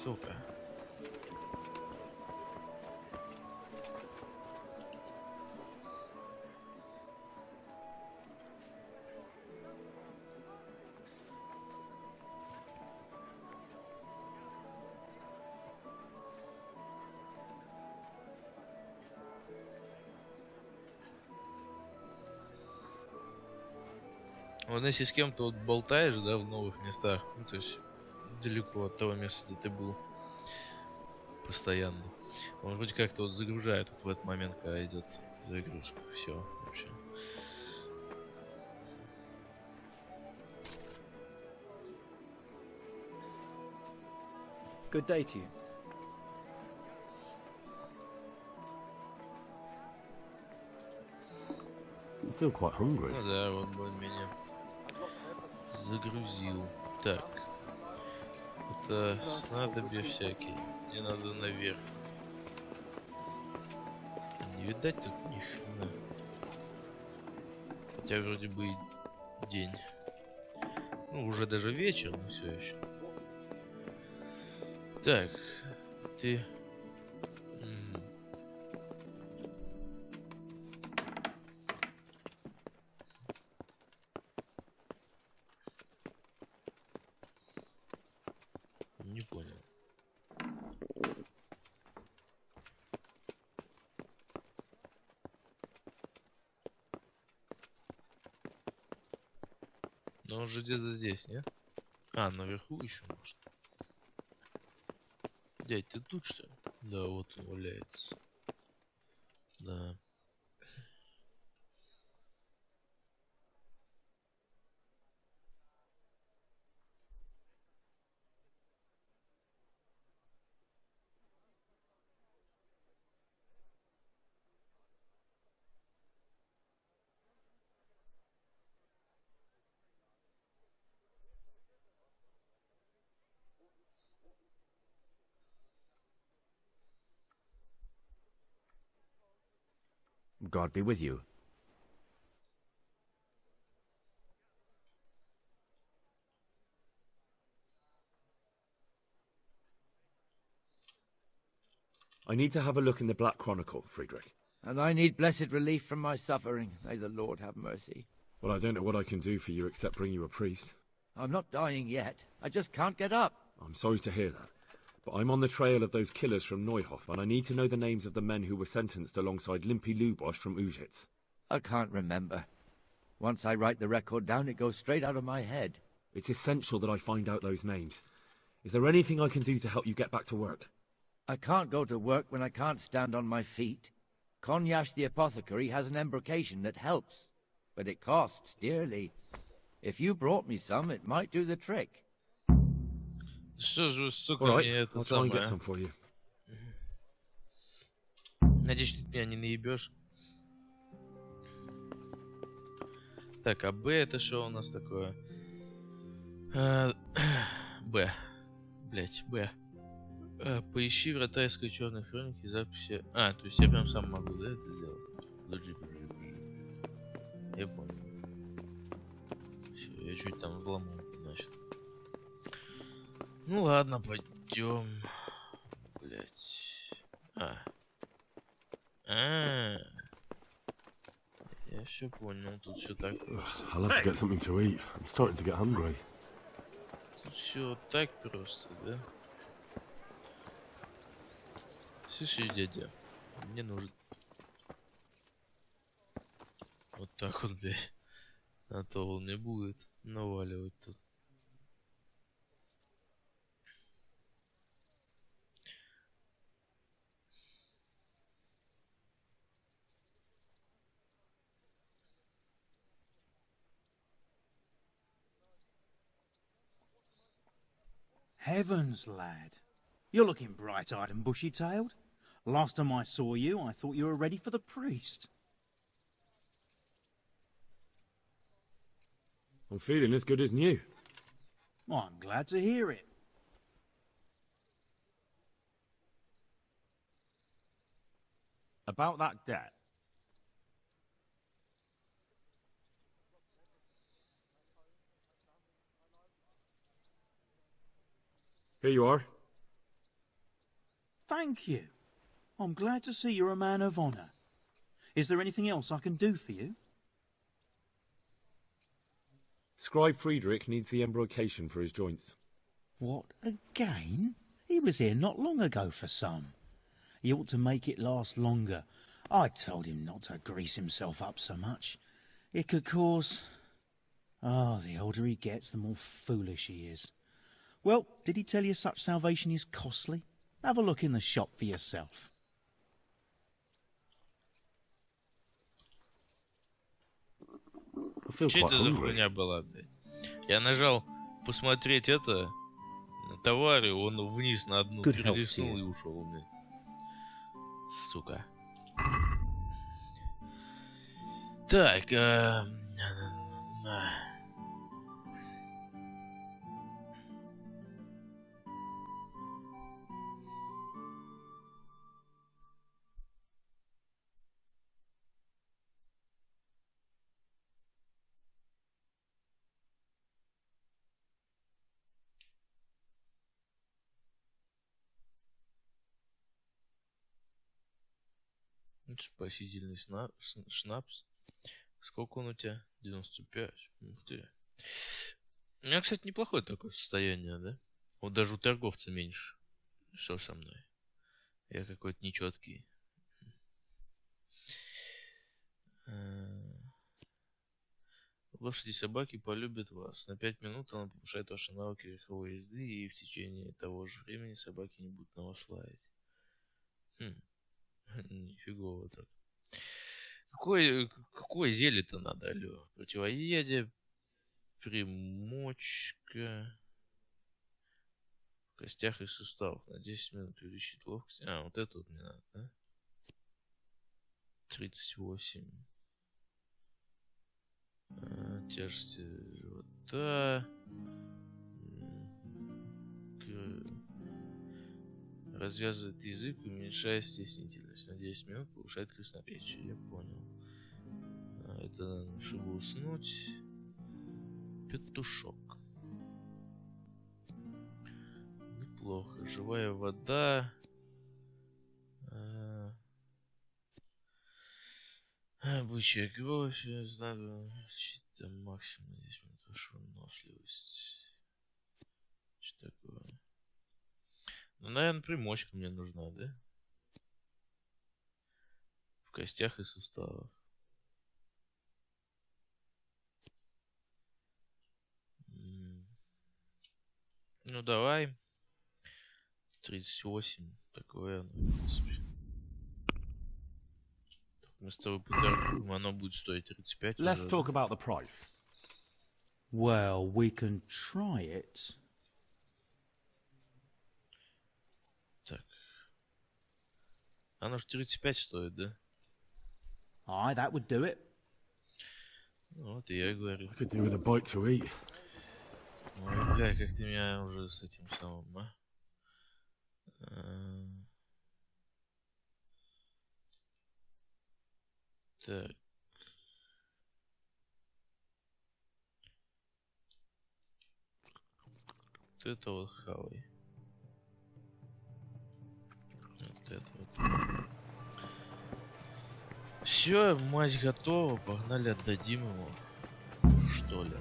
Сука. Вот если с кем-то вот болтаешь, да, в новых местах, ну, то есть далеко от того места, где ты был постоянно, он вроде как-то вот загружает вот в этот момент, когда идет загрузка. Все, вообще. Good day to you. You feel quite hungry. Ну да, он более-менее загрузил. Так. Это снадобья всякие. Мне надо наверх. Не видать тут ни хрена. Хотя вроде бы и день. Ну, уже даже вечер, но все еще. Так, ты... Не понял. Но он же где-то здесь, нет? А, наверху еще может. Дядь, ты тут что ли? Да, вот он валяется. Да. God be with you. I need to have a look in the Black Chronicle, Friedrich. And I need blessed relief from my suffering. May the Lord have mercy. Well, I don't know what I can do for you except bring you a priest. I'm not dying yet. I just can't get up. I'm sorry to hear that. But I'm on the trail of those killers from Neuhof, and I need to know the names of the men who were sentenced alongside Limpy Lubosch from Ujitz. I can't remember. Once I write the record down, it goes straight out of my head. It's essential that I find out those names. Is there anything I can do to help you get back to work? I can't go to work when I can't stand on my feet. Konyash the apothecary has an embrocation that helps, but it costs dearly. If you brought me some, it might do the trick. Что же, сука, All right, мне это I'll try and get самое... some for you. Надеюсь, ты меня не наебешь. Так, а Б это что у нас такое? Б. Блять, Б. Поищи врата исключенной хроники записи. А, то есть я прям сам могу, да, это сделать? Подожди. Я понял. Всё, я чуть там взломал, значит. Ну ладно, пойдем. Блять. Я все понял, тут все так просто. I'll have to get something to eat. I'm starting to get hungry. Тут все так просто, да? Слушай, дядя, мне нужно... Вот так вот, блядь. А то он не будет наваливать тут. Heavens, lad. You're looking bright-eyed and bushy-tailed. Last time I saw you, I thought you were ready for the priest. I'm feeling as good as new. I'm glad to hear it. About that debt. Here you are. Thank you. I'm glad to see you're a man of honour. Is there anything else I can do for you? Scribe Friedrich needs the embrocation for his joints. What, again? He was here not long ago for some. He ought to make it last longer. I told him not to grease himself up so much. It could cause... Ah, the older he gets, the more foolish he is. Well, did he tell you such salvation is costly? Have a look in the shop for yourself. Что это за хуйня была, блядь? Я нажал посмотреть это товар, и он вниз на одну перелистнул и ушел, блядь. Сука. Так, спасительный шнапс. Сколько он у тебя? 95. Ух ты. У меня, кстати, неплохое такое состояние, да? Вот даже у торговца меньше. Что со мной? Я какой-то нечеткий. Лошади и собаки полюбят вас. На 5 минут она повышает ваши навыки верховой езды, и в течение того же времени собаки не будут на вас лаять. Нифигово так. Какое зелье-то надо, алё? Противоядие, примочка, в костях и суставах. На 10 минут увеличить ловкость. А, вот это вот мне надо, да? 38. Тяжесть живота. Развязывает язык, уменьшая стеснительность. На 10 минут повышает красноречие. Я понял. Это чтобы уснуть. Петушок. Неплохо. Живая вода. Бычья кровь. Знаю. Максимум 10 минут. Ваша выносливость. Что такое? Ну, наверное, примочка мне нужна, да? В костях и суставах. Ну давай. 38. Такое, в принципе. Мы с тобой поторгуем, оно будет стоить 35 Let's уже. talk about the price. Well, we can try it. Так. Оно же 35 стоит, да? Aye, that would do it. Вот и я говорю. I could do with a bite to eat. Ой, бля, как ты меня уже с этим самым, а? Так. Вот это вот хавай. Вот это вот. Все, мазь готова. Погнали, отдадим ему. Что ли?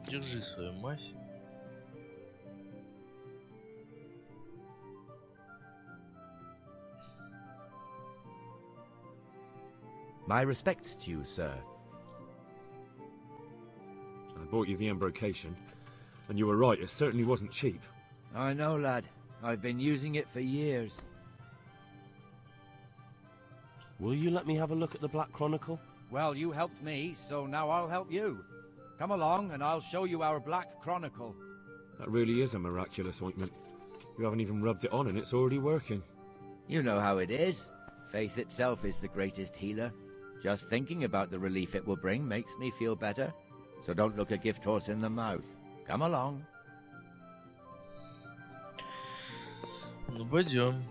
Держи свою мазь. My respects to you, sir. I bought you the embrocation, and you were right, it certainly wasn't cheap. I know, lad. I've been using it for years. Will you let me have a look at the Black Chronicle? Well, you helped me, so now I'll help you. Come along and I'll show you our Black Chronicle. That really is a miraculous ointment. You haven't even rubbed it on and it's already working. You know how it is. Faith itself is the greatest healer. Just thinking about the relief it will bring makes me feel better. So don't look a gift horse in the mouth. Come along. Ну, пойдем.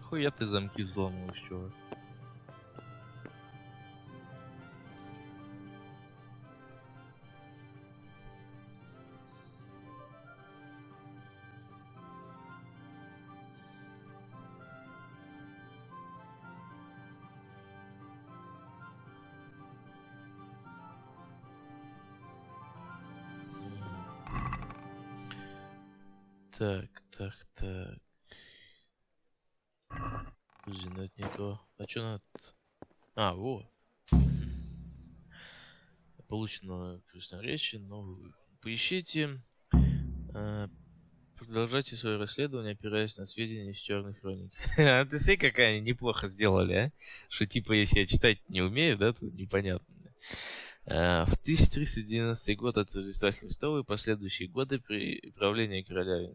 Хуя ты замки взломываешь, чувак. Так. Подожди, ну это не то. А что надо? А, вот. Получено красноречие, новую. Поищите. Продолжайте свое расследование, опираясь на сведения из черной хроники. А ты смотри, как они неплохо сделали, а? Что типа, если я читать не умею, да, тут непонятно. В 1390 год от Рождества Христова и последующие годы при правлении короля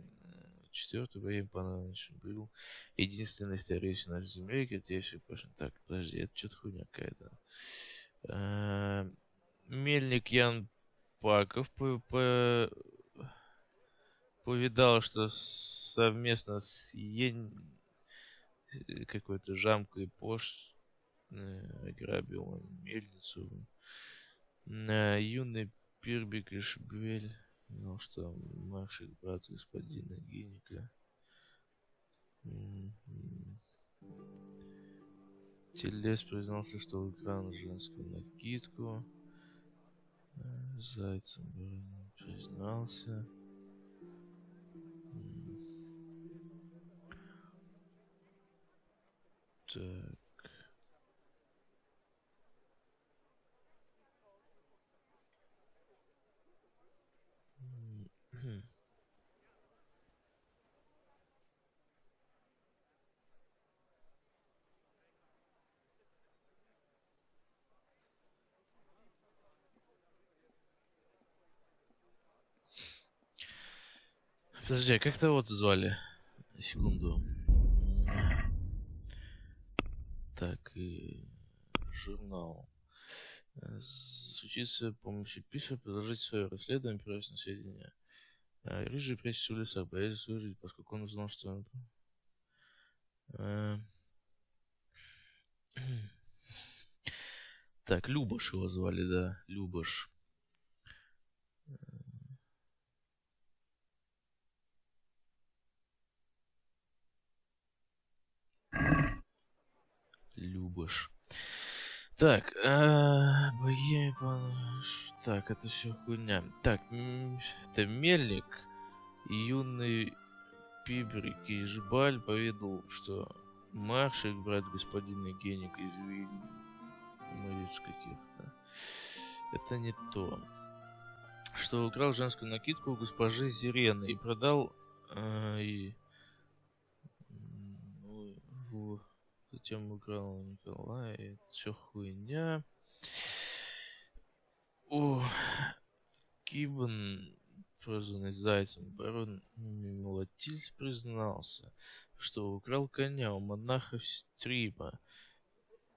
IV время понадобится был единственный старейший наш земле, крутейший прошлый. Так, подожди, это что-то хуйня какая-то. Мельник Ян Паков повидал, что совместно с какой-то жамкой пош ограбил мельницу. Юный Пирбик и Шбель, ну что, младший брат господина Гинника. Телес признался, что украл женскую накидку. Зайцем признался. Так. Подожди, а как того звали? Секунду. Так, и журнал. Случится с помощью письма продолжить свое расследование, опираясь на сведения. Рыжий прячется в лесах, боясь за свою жизнь, поскольку он узнал, что он... Так, Любаш его звали, да, Любаш. любишь. Так, так, это все хуйня. Так, это Мельник и юный Пибрик и Жбаль поведал, что Маршик, брат господина Геника из Морец каких-то. Это не то. Что украл женскую накидку у госпожи Зирены и продал затем украл Николая. Все хуйня. О, Кибан, прозванный Зайцем, барон Молотильц, признался, что украл коня у монаха Стрима,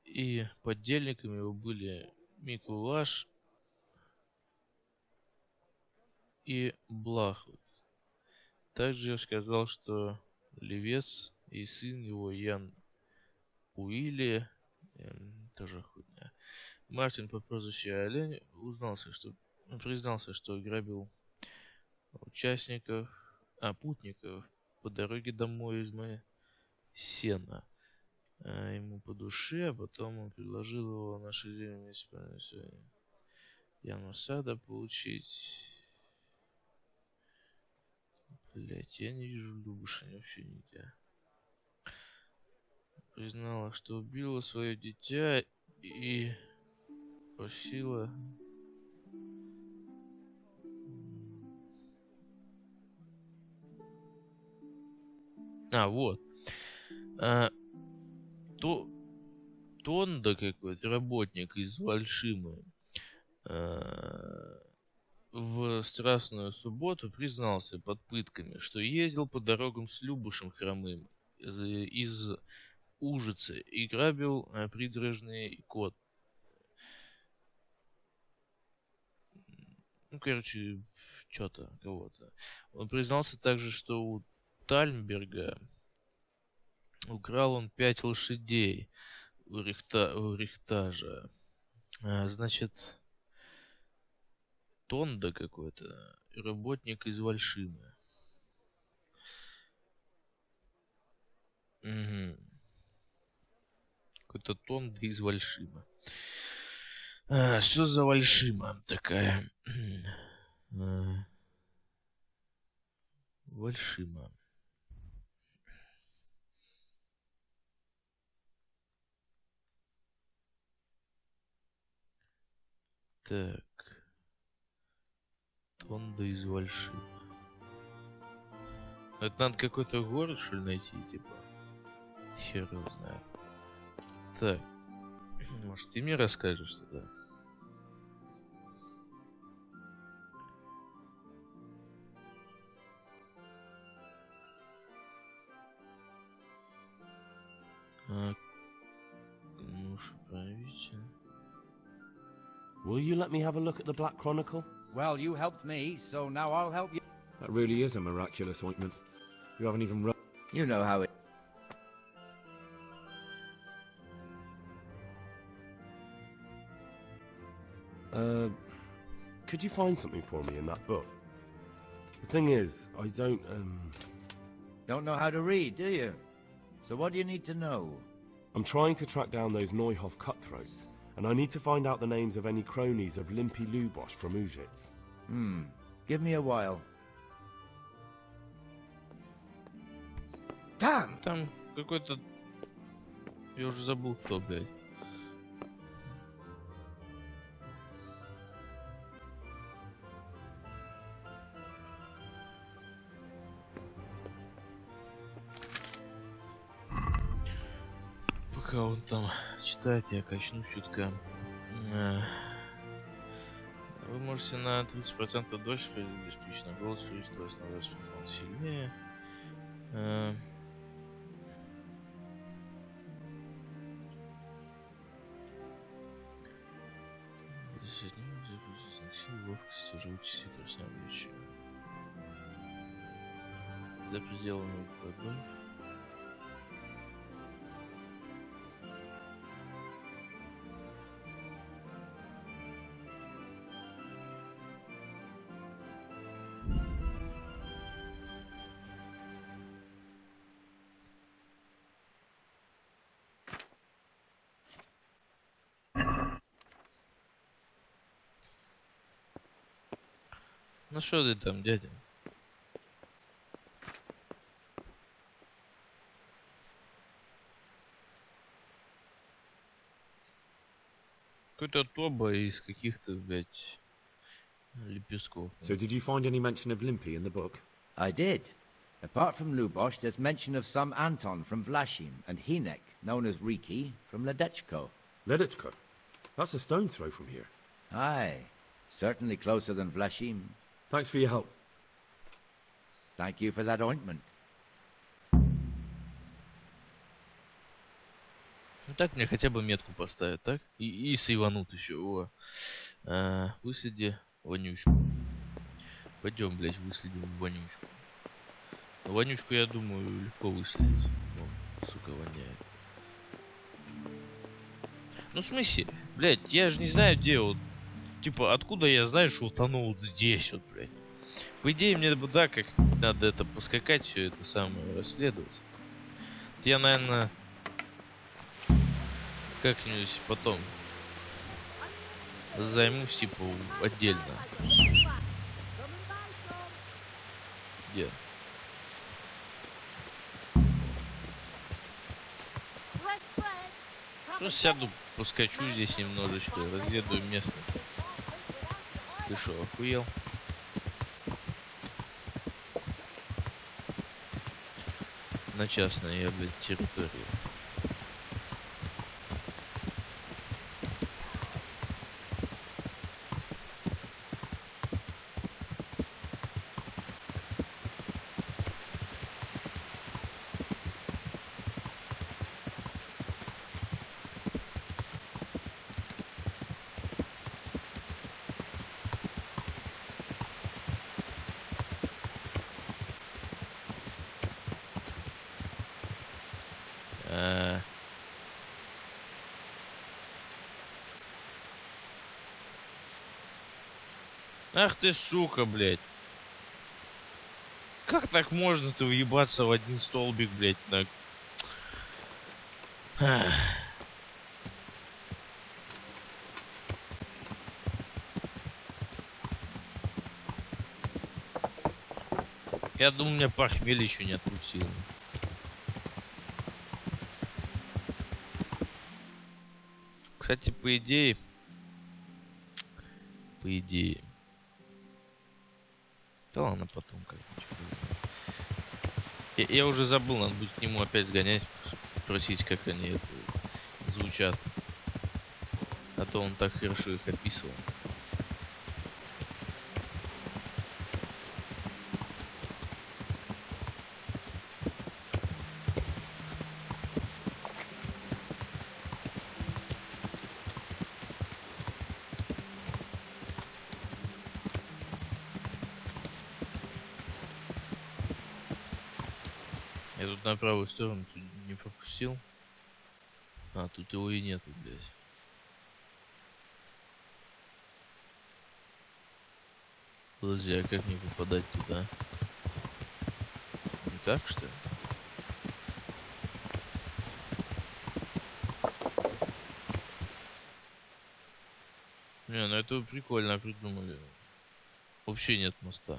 и подельниками его были Микулаш и Блахут. Также я сказал, что Левец и сын его Ян Уилли, тоже хуйня. Мартин по прозвищу Олень признался, что грабил путников по дороге домой из Сена. Ему по душе, а потом он предложил его в нашей земле Яну Сада получить. Блять, я не вижу Любыша вообще нигде. Признала, что убила свое дитя и просила вот. Тонда какой-то работник из Вальшимы в Страстную субботу признался под пытками, что ездил по дорогам с Любушем хромым из Ужицы и грабил придорожный кот. Короче, что-то, кого-то. Он признался также, что у Тальмберга украл он 5 лошадей у Рихтажа. Значит, Тонда какой-то, работник из Вальшимы. Угу. Какой-то Тонда из Вальшимы. Что за Вальшима такая? Вальшима. Так. Тонда из Вальшимы. Это надо какой-то город, что ли, найти, типа? Хер его знает. Так. Может, ты мне расскажешь тогда? Will you let me have a look at the Black Chronicle? Well, you helped me, so now I'll help you. That really is a miraculous ointment. You haven't even run. You know how it... Could you find something for me in that book? The thing is, I Don't know how to read, do you? So what do you need to know? I'm trying to track down those Neuhoff cutthroats, and I need to find out the names of any cronies of Limpy Lubosh from Ujitz. Give me a while. Там какой-то... Я уже забыл, кто, блядь. Пока он там читает, я качну чутка. Вы можете на 30% дольше беспечно голос перевести вас на 20% сильнее. Сил, ловкости, ручки, красноречия. За пределами водой. Ну что ты там, дядя? Какой-то тоба из каких-то, блядь, лепестков. So did you find any mention of Limpy in the book? I did. Apart from Lubosh, there's mention of some Anton from Vlashim and Hinek, known as Riki, from Ledechko. Ledechko? That's a stone's throw from here. Aye. Certainly closer than Vlashim. Thanks for your help. Thank you for that ointment. Ну так мне хотя бы метку поставят, так? И сейванут еще. О. Выследи вонючку. Пойдем, блядь, выследим вонючку. Но вонючку, я думаю, легко выследить. Вон, сука, воняет. Ну, в смысле, блядь, я же не знаю, где вот. Типа, откуда я знаю, что утонул вот здесь вот, блядь. По идее, мне бы, да, как надо это поскакать, все это самое расследовать. Я, наверное, как-нибудь потом займусь, типа, отдельно. Где? Просто сяду, поскочу здесь немножечко, разведаю местность. Ты шо, охуел? На частной я, блядь, территории. Ах ты, сука, блядь. Как так можно-то въебаться в один столбик, блядь, на... Я думаю, меня похмелье еще не отпустило. Кстати, по идее... Да ладно, потом как-нибудь. Я уже забыл, надо будет к нему опять сгонять, спросить, как они это звучат. А то он так хорошо их описывал. Я тут на правую сторону тут не пропустил. А, тут его и нету, блядь. Подожди, а как мне попадать туда? Не так, что ли? Не, ну это прикольно придумали. Вообще нет моста.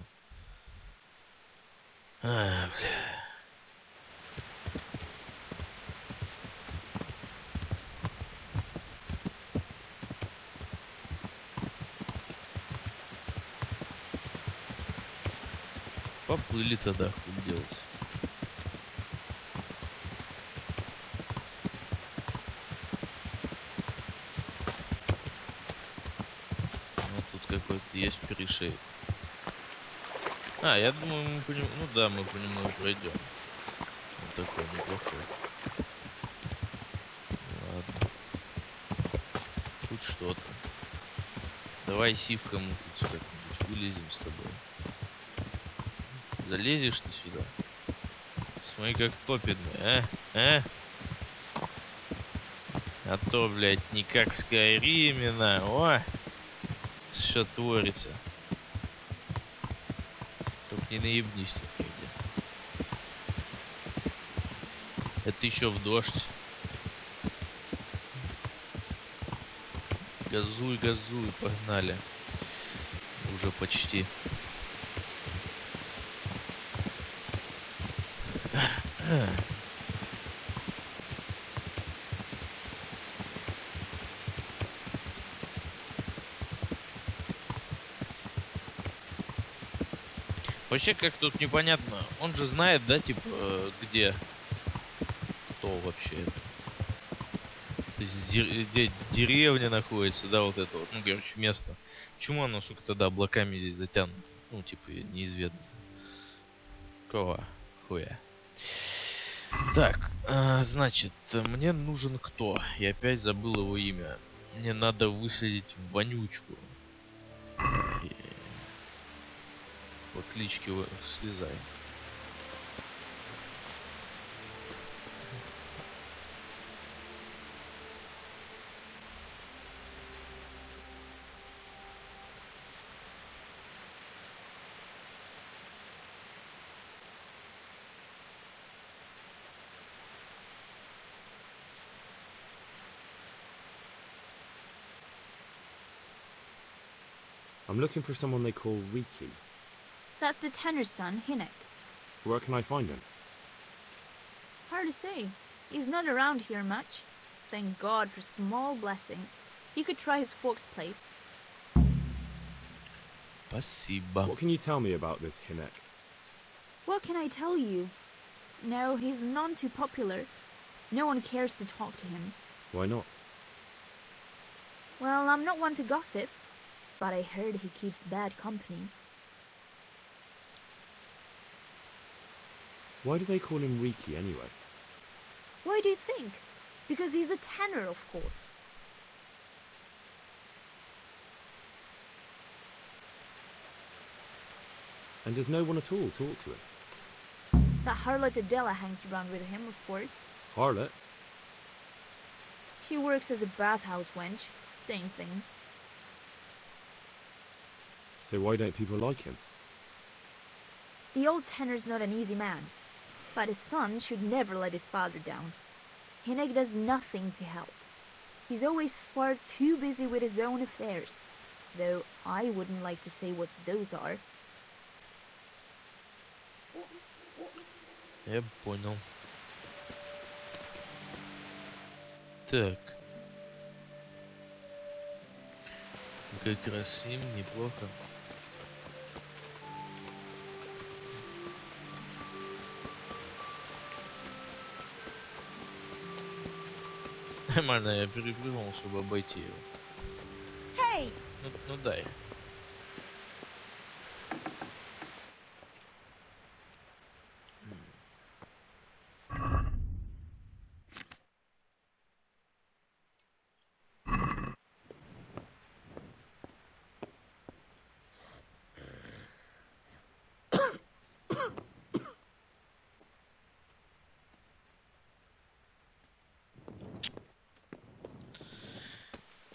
А, бля. Поплыли тогда, хуй делать. Вот тут какой-то есть перешейк. А, я думаю, мы по нему... Ну да, мы по нему пройдем. Вот такой неплохой. Ладно. Тут что-то. Давай сивка мы тут как-нибудь вылезем с тобой. Залезешь ты сюда? Смотри, как топит, а? А то, блядь, не как в Скайриме, на. О! Что творится? Только не наебнись тут нигде. Это еще в дождь. Газуй, газуй, погнали. Уже почти. Вообще, как тут непонятно. Он же знает, да, типа, где кто вообще это. То есть где деревня находится, да, вот это вот, ну, короче, место. Почему оно, сука, тогда облаками здесь затянуто? Ну, типа, неизвестно. Какого хуя? Так, значит, мне нужен кто? Я опять забыл его имя. Мне надо высадить вонючку. По кличке Слезай. I'm looking for someone they call Riki. That's the tanner's son, Hinnock. Where can I find him? Hard to say. He's not around here much. Thank God for small blessings. You could try his folks' place. Спасибо. What can you tell me about this Hinnock? What can I tell you? No, he's none too popular. No one cares to talk to him. Why not? Well, I'm not one to gossip, but I heard he keeps bad company. Why do they call him Riki anyway? Why do you think? Because he's a tanner, of course. And does no one at all talk to him? That harlot Adela hangs around with him, of course. Harlot? She works as a bathhouse wench. Same thing. So why don't people like him? The old tanner's not an easy man, but his son should never let his father down. Hinnock does nothing to help. He's always far too busy with his own affairs, though I wouldn't like to say what those are. Я понял. Так. Как раз им неплохо. Нормально, я перепрыгнул, чтобы обойти его. Hey! Ну дай.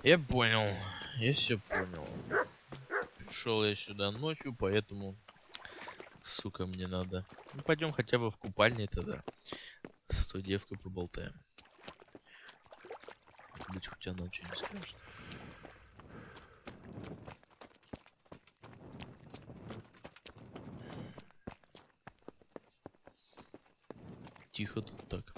Я понял. Я все понял. Пришел я сюда ночью, поэтому, сука, мне надо. Ну, пойдем хотя бы в купальне тогда. С той девкой поболтаем. Может быть, хоть она ничего не скажет. Тихо тут так.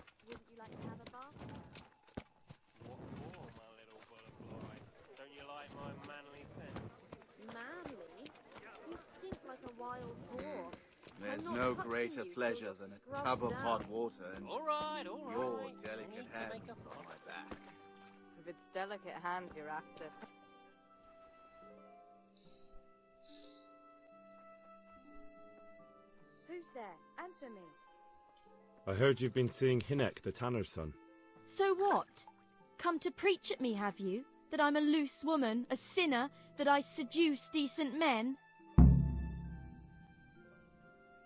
There's no greater pleasure than a tub of hot water and your delicate hands on my back. If it's delicate hands you're after. Who's there? Answer me. I heard you've been seeing Hinnock, the tanner's son. So what? Come to preach at me, have you? That I'm a loose woman, a sinner, that I seduce decent men?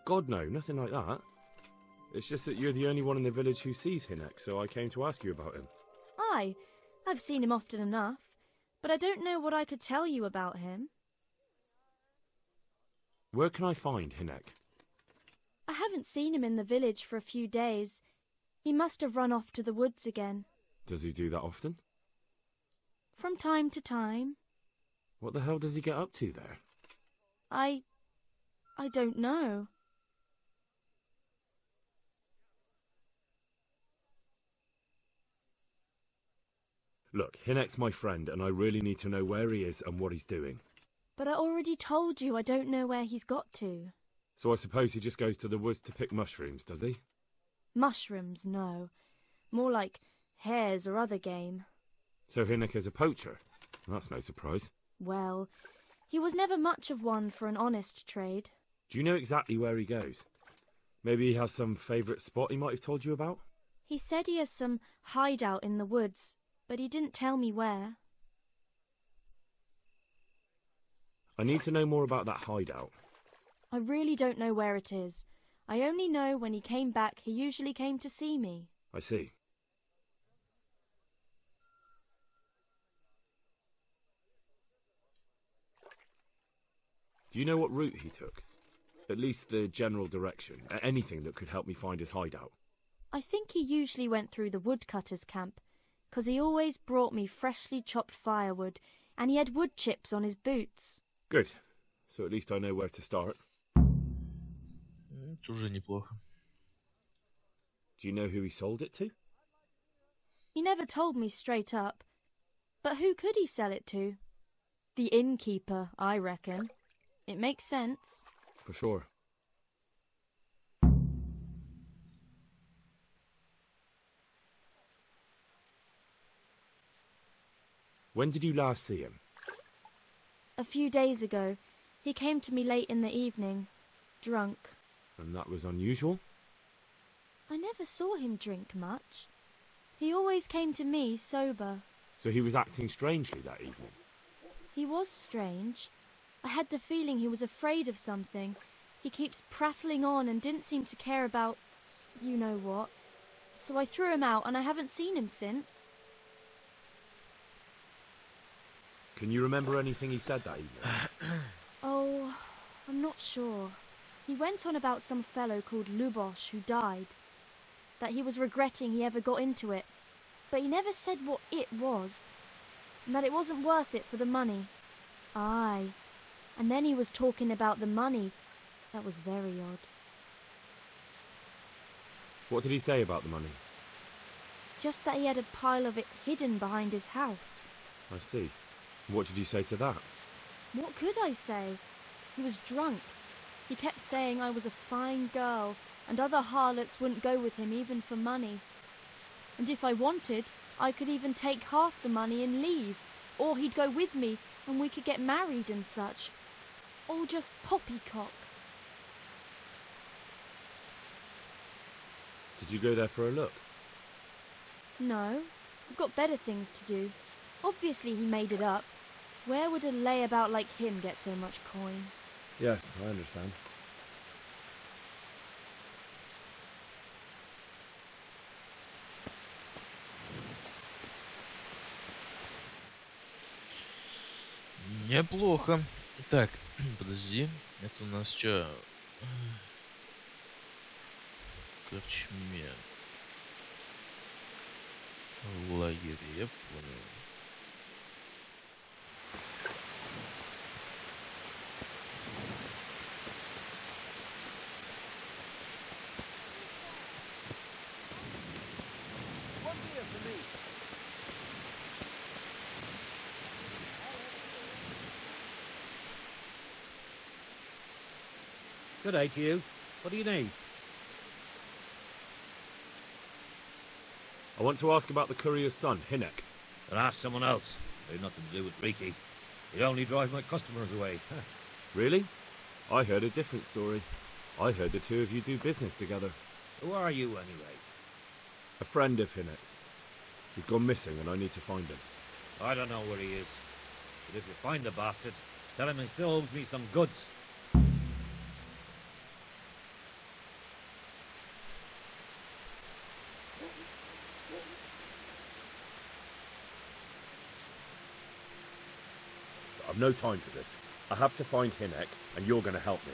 God, no, nothing like that. It's just that you're the only one in the village who sees Hinnock, so I came to ask you about him. Aye, I've seen him often enough, but I don't know what I could tell you about him. Where can I find Hinnock? I haven't seen him in the village for a few days. He must have run off to the woods again. Does he do that often? From time to time. What the hell does he get up to there? I don't know. Look, Hinnek's my friend, and I really need to know where he is and what he's doing. But I already told you I don't know where he's got to. So I suppose he just goes to the woods to pick mushrooms, does he? Mushrooms, no. More like hares or other game. So Hinnek is a poacher? That's no surprise. Well, he was never much of one for an honest trade. Do you know exactly where he goes? Maybe he has some favourite spot he might have told you about? He said he has some hideout in the woods, but he didn't tell me where. I need to know more about that hideout. I really don't know where it is. I only know when he came back, he usually came to see me. I see. Do you know what route he took? At least the general direction. Anything that could help me find his hideout. I think he usually went through the woodcutter's camp, 'cause he always brought me freshly chopped firewood, and he had wood chips on his boots. Good. So at least I know where to start. Тоже неплохо. Do you know who he sold it to? He never told me straight up. But who could he sell it to? The innkeeper, I reckon. It makes sense. For sure. When did you last see him? A few days ago, he came to me late in the evening, drunk. And that was unusual? I never saw him drink much. He always came to me sober. So he was acting strangely that evening? He was strange. I had the feeling he was afraid of something. He keeps prattling on and didn't seem to care about you know what. So I threw him out and I haven't seen him since. Can you remember anything he said that evening? Oh, I'm not sure. He went on about some fellow called Lubosh who died. That he was regretting he ever got into it. But he never said what it was. And that it wasn't worth it for the money. Aye. And then he was talking about the money. That was very odd. What did he say about the money? Just that he had a pile of it hidden behind his house. I see. What did you say to that? What could I say? He was drunk. He kept saying I was a fine girl, and other harlots wouldn't go with him even for money. And if I wanted, I could even take half the money and leave. Or he'd go with me, and we could get married and such. All just poppycock. Did you go there for a look? No, I've got better things to do. Obviously he made it up. Where would a layabout like him get so much coin? Yes, I understand. Неплохо. Так, подожди. Это у нас что? Корчме. В лагере, я понял. Good day to you. What do you need? I want to ask about the courier's son, Hinnek. Then ask someone else. They've nothing to do with Breaky. He'd only drive my customers away. Really? I heard a different story. I heard the two of you do business together. Who are you, anyway? A friend of Hinnek's. He's gone missing and I need to find him. I don't know where he is. But if you find the bastard, tell him he still owes me some goods. I've no time for this. I have to find Hinnek, and you're going to help me.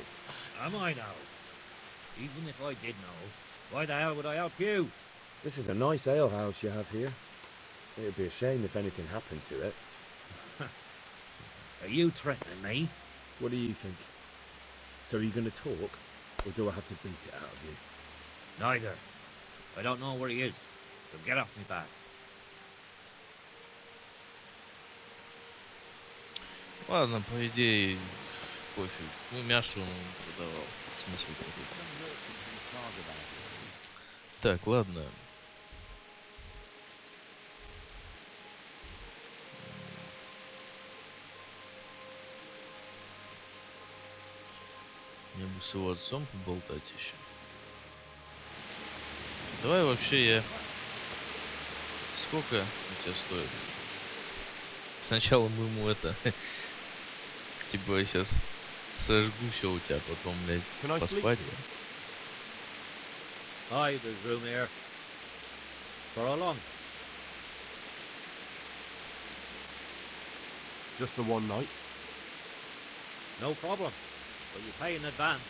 Am I now? Even if I did know, why the hell would I help you? This is a nice alehouse you have here. It would be a shame if anything happened to it. Are you threatening me? What do you think? So are you going to talk, or do I have to beat it out of you? Neither. I don't know where he is, so get off me back. Ладно, по идее, пофиг. Ну, мясо он продавал. Смысл какой-то. Так, ладно. Мне бы с его отцом поболтать еще. Давай вообще я... Сколько у тебя стоит? Сначала мы ему это... Типа я сейчас сожгу все у тебя, потом, блядь, поспать. Aye, there's room here. For how long? Just the one night. No problem. But you pay in advance.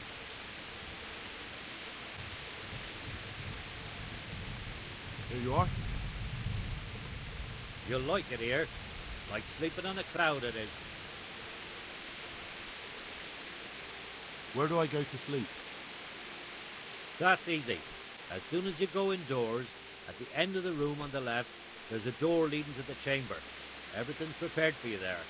Here you are. You'll like it here. Like sleeping on a crowd it is. Where do I go to sleep? That's easy. As soon as you go indoors, at the end of the room on the left, there's a door leading to the chamber. Everything's prepared for you there.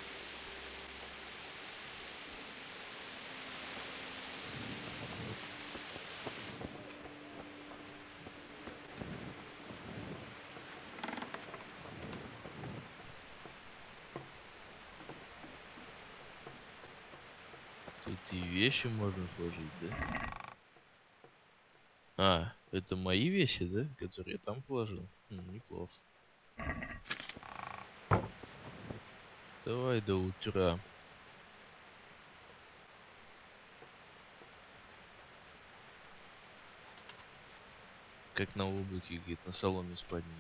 Тут и вещи можно сложить, да? А, это мои вещи, да? Которые я там положил. Неплохо. Давай до утра. Как на облаке, говорит, на соломе спать не.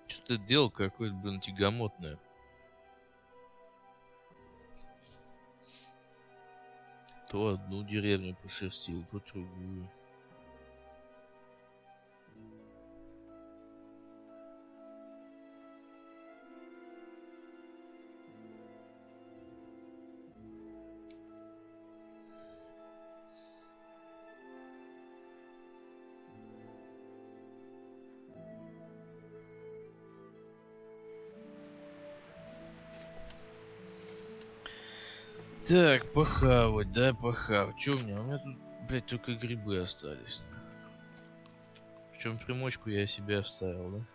Что-то дело какое-то, блин, тягомотное. То одну деревню пошерстил, то другую. Так, похавать, да, похавать. Чё у меня? У меня тут, блядь, только грибы остались. Причем примочку я себе оставил, да?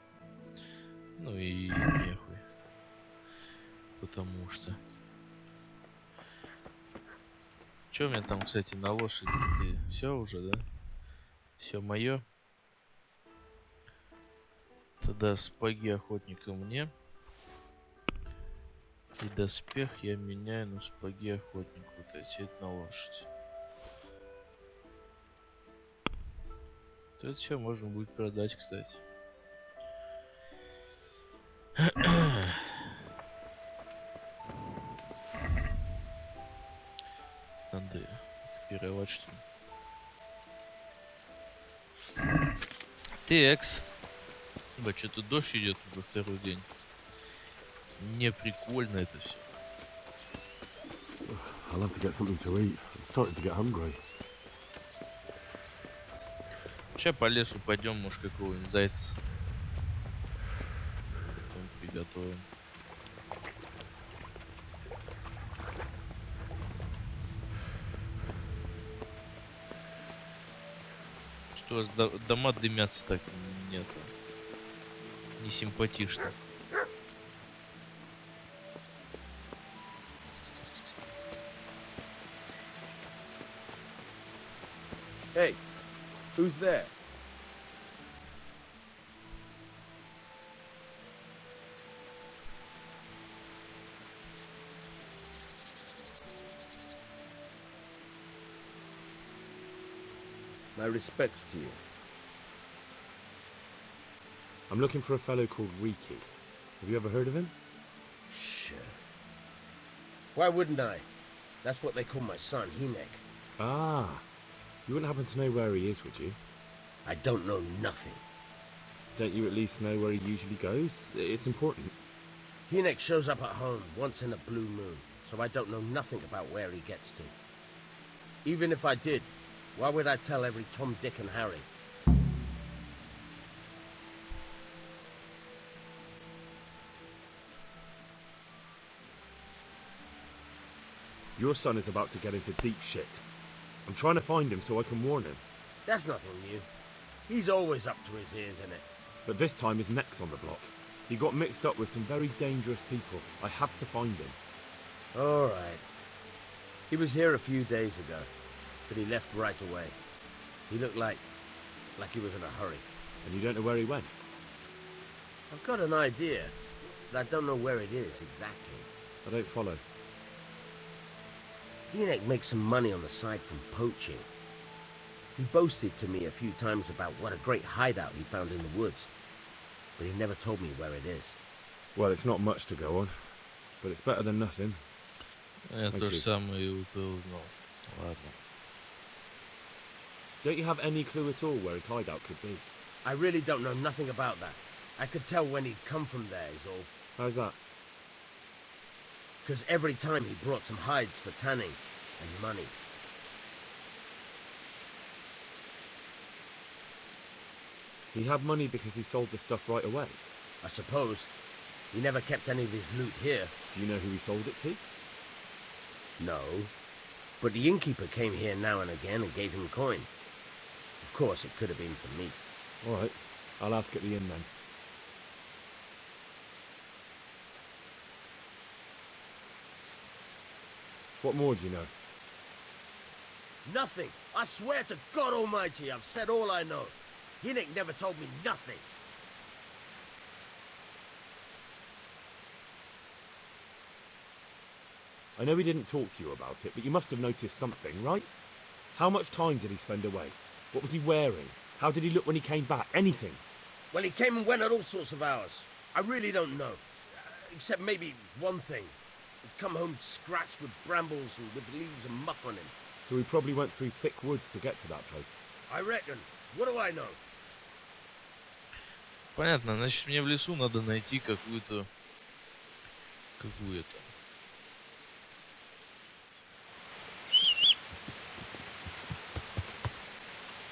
Ну и нехуй. Потому что... Чё у меня там, кстати, на лошади? Все уже, да? Все мое. Тогда спаги охотника мне. И доспех я меняю на спаги охотника. Вот эти, это на лошадь. Это все можно будет продать, кстати. Надо копировать, что ли. Текс. Что-то дождь идет уже второй день. Не прикольно это все. I'll have to get something to eat. I'm starting to get hungry. Сейчас по лесу пойдем, может, какого-нибудь зайца потом приготовим. Что у вас дома дымятся так? Нет. Не симпатично. Hey, who's there? My respects to you. I'm looking for a fellow called Riki. Have you ever heard of him? Sure. Why wouldn't I? That's what they call my son, Hinek. Ah. You wouldn't happen to know where he is, would you? I don't know nothing. Don't you at least know where he usually goes? It's important. Hinek shows up at home once in a blue moon, so I don't know nothing about where he gets to. Even if I did, why would I tell every Tom, Dick, and Harry? Your son is about to get into deep shit. I'm trying to find him so I can warn him. That's nothing new. He's always up to his ears in it. But this time his neck's on the block. He got mixed up with some very dangerous people. I have to find him. All right. He was here a few days ago, but he left right away. He looked like he was in a hurry. And you don't know where he went? I've got an idea, but I don't know where it is exactly. I don't follow. Enoch makes some money on the side from poaching. He boasted to me a few times about what a great hideout he found in the woods, but he never told me where it is. Well, it's not much to go on, but it's better than nothing. Я то же самое и узнал. Ладно. Don't you have any clue at all where his hideout could be? I really don't know nothing about that. I could tell when he'd come from there is all. How's that? Because every time he brought some hides for tanning and money. He had money because he sold the stuff right away? I suppose. He never kept any of his loot here. Do you know who he sold it to? No. But the innkeeper came here now and again and gave him coin. Of course, it could have been for me. All right. I'll ask at the inn then. What more do you know? Nothing. I swear to God Almighty, I've said all I know. Enoch never told me nothing. I know he didn't talk to you about it, but you must have noticed something, right? How much time did he spend away? What was he wearing? How did he look when he came back? Anything? Well, he came and went at all sorts of hours. I really don't know. Except maybe one thing. He'd come home scratched with brambles and with leaves and muck on him. So he probably went through thick woods to get to that place. I reckon. What do I know? Понятно, значит мне в лесу надо найти какую-то...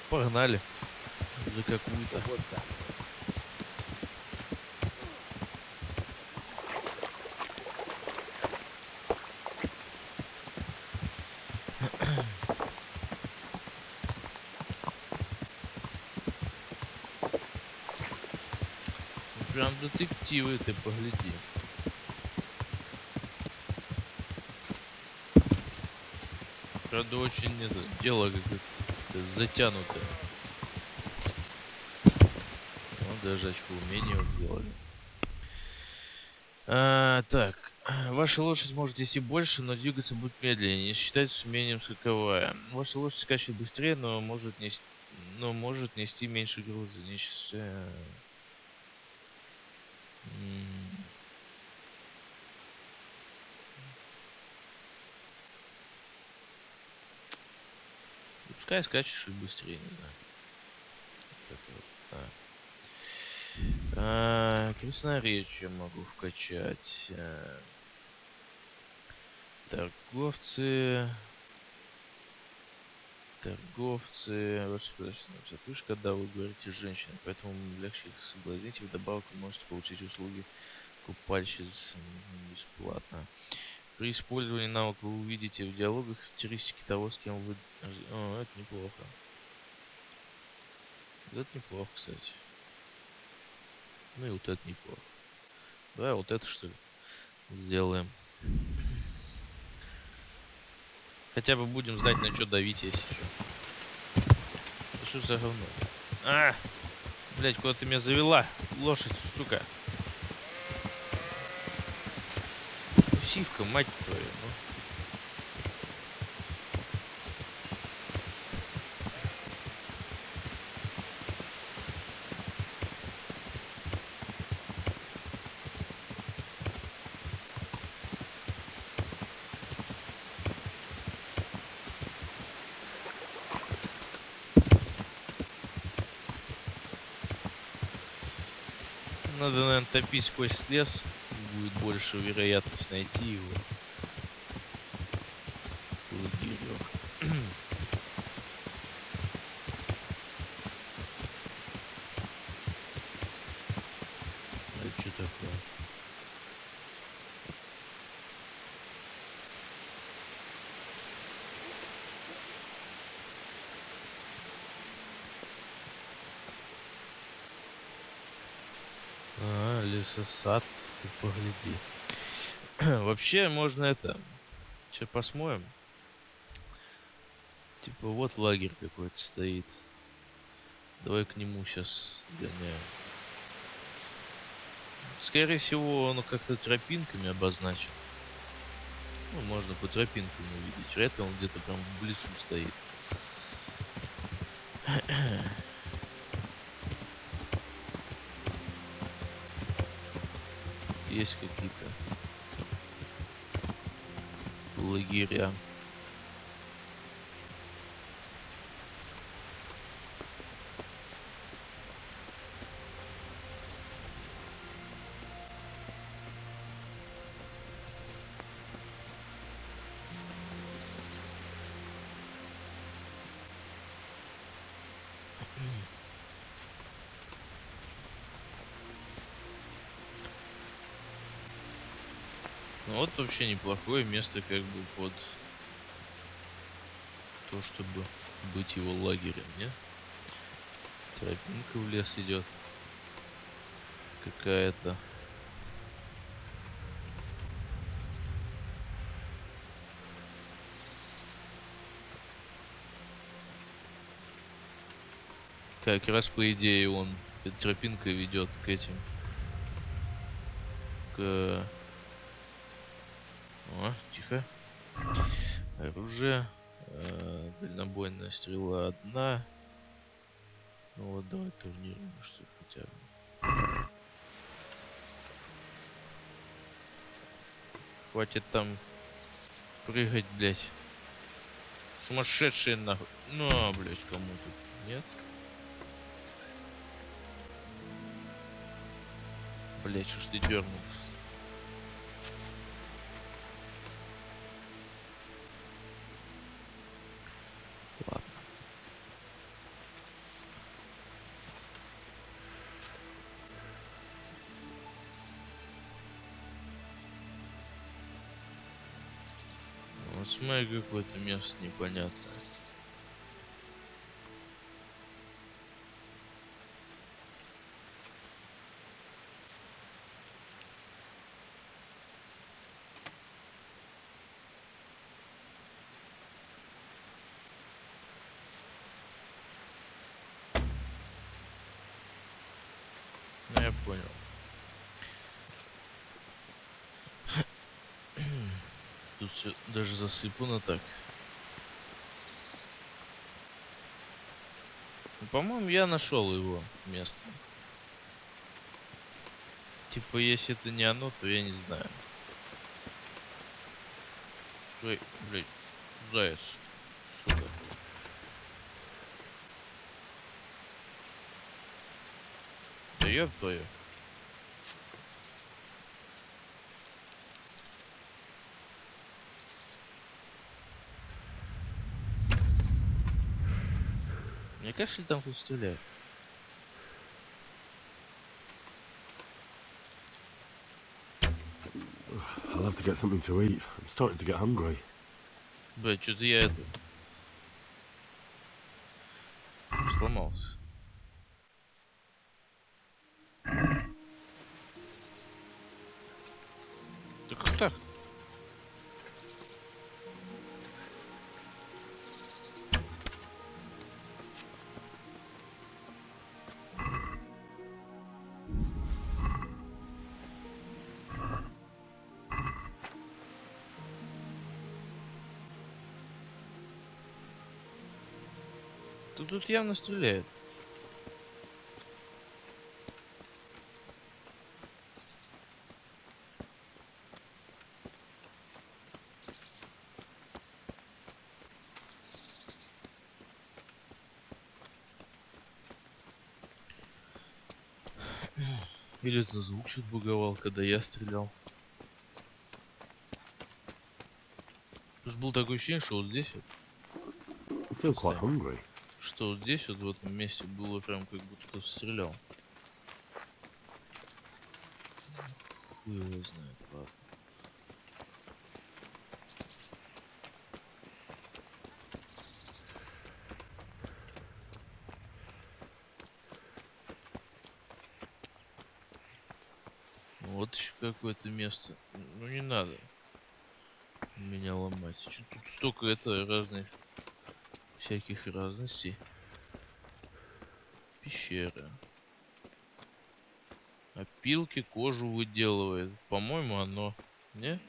Погнали. За какую-то. Прям детективы, ты погляди. Правда, очень это дело как-то затянутое. Ну, даже очко умения вот сделали. Так, ваша лошадь может идти больше, но двигаться будет медленнее. Не считайте с умением скаковая. Ваша лошадь скачет быстрее, но может нести меньше груза. Не считая... Пускай скачешь и быстрее, не знаю. Вот это вот, красноречие могу вкачать. Торговцы. Ваша пышка, когда вы говорите с женщиной, поэтому легче их соблазнить. И вдобавок вы можете получить услуги купальщиц бесплатно. При использовании навыка вы увидите в диалогах характеристики того, с кем вы... О, это неплохо. Это неплохо, кстати. Ну и вот это неплохо. Давай вот это, что ли, сделаем. Хотя бы будем знать, на что давить, если что. Да что за говно? Блять, куда ты меня завела? Лошадь, сука. Сивка, мать твою, ну. Надо, наверное, топить сквозь лес. Будет больше вероятность найти его. Что такое? А, лесосад, ты погляди. Вообще, можно это... Че, посмотрим? Типа, вот лагерь какой-то стоит. Давай к нему сейчас гоняем. Скорее всего, он как-то тропинками обозначен. Ну, можно по тропинкам увидеть. Вряд ли он где-то прям в лесу стоит. Есть какие-то лагеря. Ну вот вообще неплохое место как бы под то, чтобы быть его лагерем, не? Тропинка в лес идет. Какая-то. Как раз по идее он, эта тропинка ведет к этим. К... О, тихо. Оружие. Дальнобойная стрела одна. Ну вот, давай турнируем, что хотя бы. Хватит там прыгать, блять. Сумасшедшие нахуй. Ну, блять, кому тут? Нет? Блять, что ж ты дернулся? Ладно. Вот смотри, какое-то место непонятное. Ну, я понял. Тут все даже засыпано так. Ну, по-моему, я нашел его место. Типа, если это не оно, то я не знаю. Ой, блядь, заяц. Сука. Да ёб твою. Мне кажется, там кто-то стреляет. I'll have to get something to eat. I'm starting to get hungry. Блядь, что-то я это... сломался. Да как так? Тут явно стреляет. Или это звук что-то буговал, когда я стрелял. Уж было такое ощущение, что вот здесь вот. I feel quite hungry. Что вот здесь вот в этом месте было прям как будто кто-то стрелял. Хуй его знает, ладно. Вот еще какое-то место. Ну не надо меня ломать. Чё тут столько разных всяких разностей. Пещера. Опилки кожу выделывает. По-моему, оно. Не?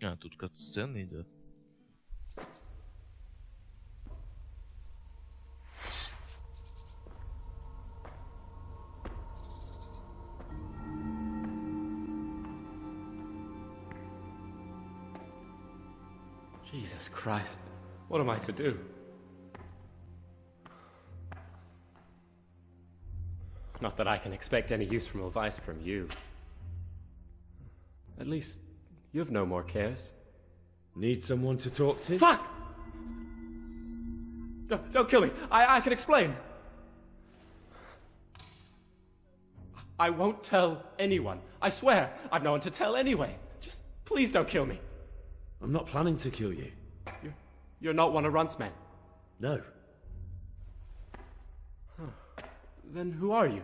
А, тут кат-сцены идет. Jesus Christ, what am I to do? Not that I can expect any useful advice from you. At least, you've no more cares. Need someone to talk to? Fuck! Don't kill me. I can explain. I won't tell anyone. I swear, I've no one to tell anyway. Just please don't kill me. I'm not planning to kill you. You're not one of Runt's men? No. Huh. Then who are you?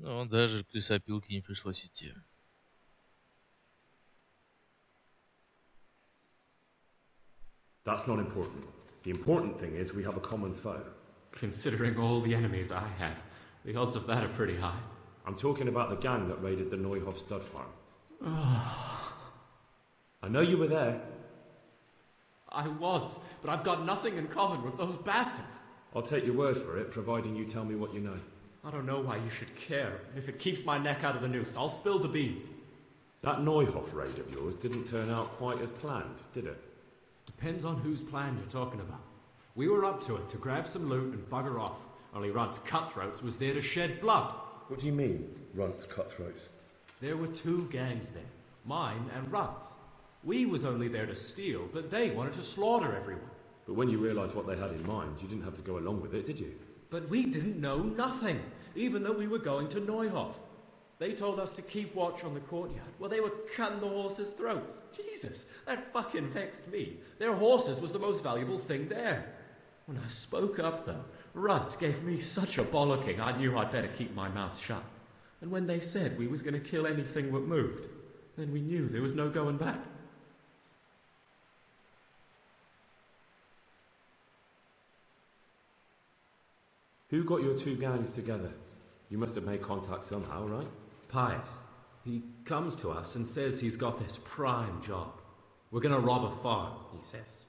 Ну, даже к лесопилке не пришлось идти. That's not important. The important thing is we have a common foe. Considering all the enemies I have, the odds of that are pretty high. I'm talking about the gang that raided the Neuhof stud farm. I know you were there. I was, but I've got nothing in common with those bastards. I'll take your word for it, providing you tell me what you know. I don't know why you should care. If it keeps my neck out of the noose, I'll spill the beans. That Neuhof raid of yours didn't turn out quite as planned, did it? Depends on whose plan you're talking about. We were up to it to grab some loot and bugger off. Only Runt's cutthroats was there to shed blood. What do you mean, Runt's cutthroats? There were two gangs there, mine and Runt's. We was only there to steal, but they wanted to slaughter everyone. But when you realised what they had in mind, you didn't have to go along with it, did you? But we didn't know nothing, even though we were going to Neuhof. They told us to keep watch on the courtyard while they were cutting the horses' throats. Jesus, that fucking vexed me. Their horses was the most valuable thing there. When I spoke up, though, Runt gave me such a bollocking I knew I'd better keep my mouth shut. And when they said we was going to kill anything that moved, then we knew there was no going back. Who got your two gangs together? You must have made contact somehow, right? Pius. He comes to us and says he's got this prime job. We're going to rob a farm, he says.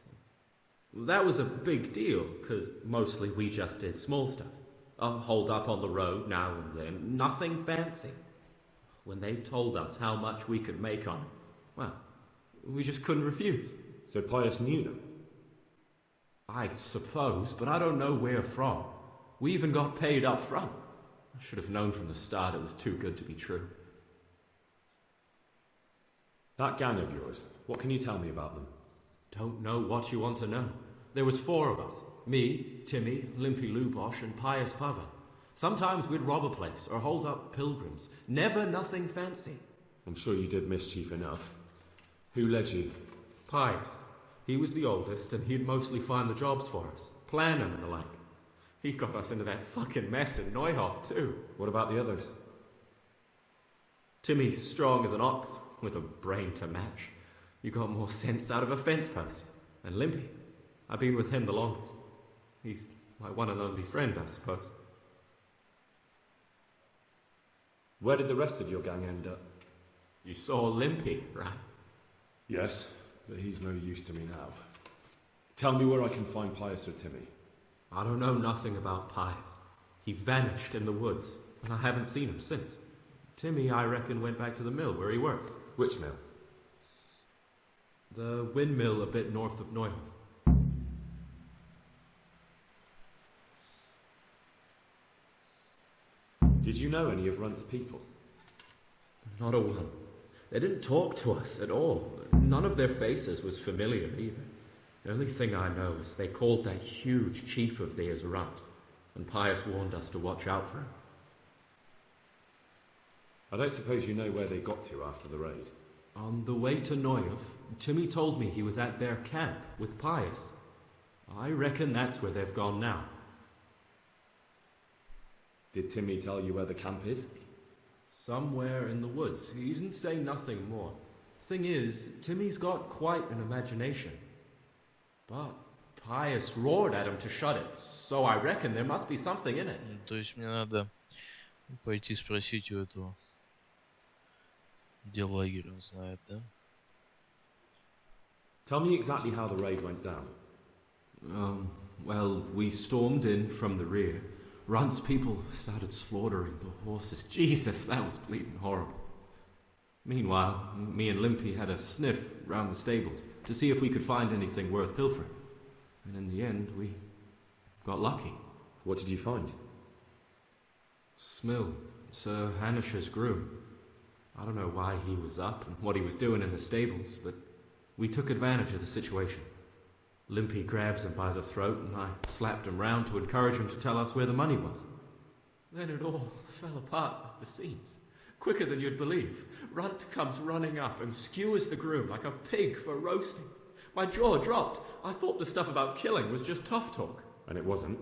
That was a big deal, because mostly we just did small stuff. Hold up on the road now and then, nothing fancy. When they told us how much we could make on it, well, we just couldn't refuse. So Pius knew them? I suppose, but I don't know where from. We even got paid up front. I should have known from the start it was too good to be true. That gang of yours, what can you tell me about them? Don't know what you want to know. There was 4 of us. Me, Timmy, Limpy Lubosh, and Pius Pava. Sometimes we'd rob a place or hold up pilgrims. Never nothing fancy. I'm sure you did mischief enough. Who led you? Pius. He was the oldest, and he'd mostly find the jobs for us. Plan them and the like. He got us into that fucking mess in Neuhof, too. What about the others? Timmy's strong as an ox, with a brain to match. You got more sense out of a fence post. And Limpy, I've been with him the longest. He's my one and only friend, I suppose. Where did the rest of your gang end up? You saw Limpy, right? Yes, but he's no use to me now. Tell me where I can find Pius or Timmy. I don't know nothing about Pius. He vanished in the woods, and I haven't seen him since. Timmy, I reckon, went back to the mill where he works. Which mill? The windmill a bit north of Neuhof. Did you know any of Runt's people? Not a one. They didn't talk to us at all. None of their faces was familiar either. The only thing I know is they called that huge chief of theirs Runt, and Pius warned us to watch out for him. I don't suppose you know where they got to after the raid? On the way to Neuhof, Timmy told me he was at their camp with Pius. I reckon that's where they've gone now. Did Timmy tell you where the camp is? Somewhere in the woods. He didn't say nothing more. Thing is, Timmy's got quite an imagination. But Pius roared at him to shut it, so I reckon there must be something in it. То есть мне надо пойти спросить у этого, где лагерь, он знает, да? Tell me exactly how the raid went down. Well, we stormed in from the rear. Runt's people started slaughtering the horses. Jesus, that was bleeding horrible. Meanwhile, me and Limpy had a sniff round the stables to see if we could find anything worth pilfering. And in the end, we got lucky. What did you find? Smill, Sir Hanisher's groom. I don't know why he was up and what he was doing in the stables, but we took advantage of the situation. Limpy grabs him by the throat and I slapped him round to encourage him to tell us where the money was. Then it all fell apart at the seams. Quicker than you'd believe. Runt comes running up and skewers the groom like a pig for roasting. My jaw dropped. I thought the stuff about killing was just tough talk. And it wasn't?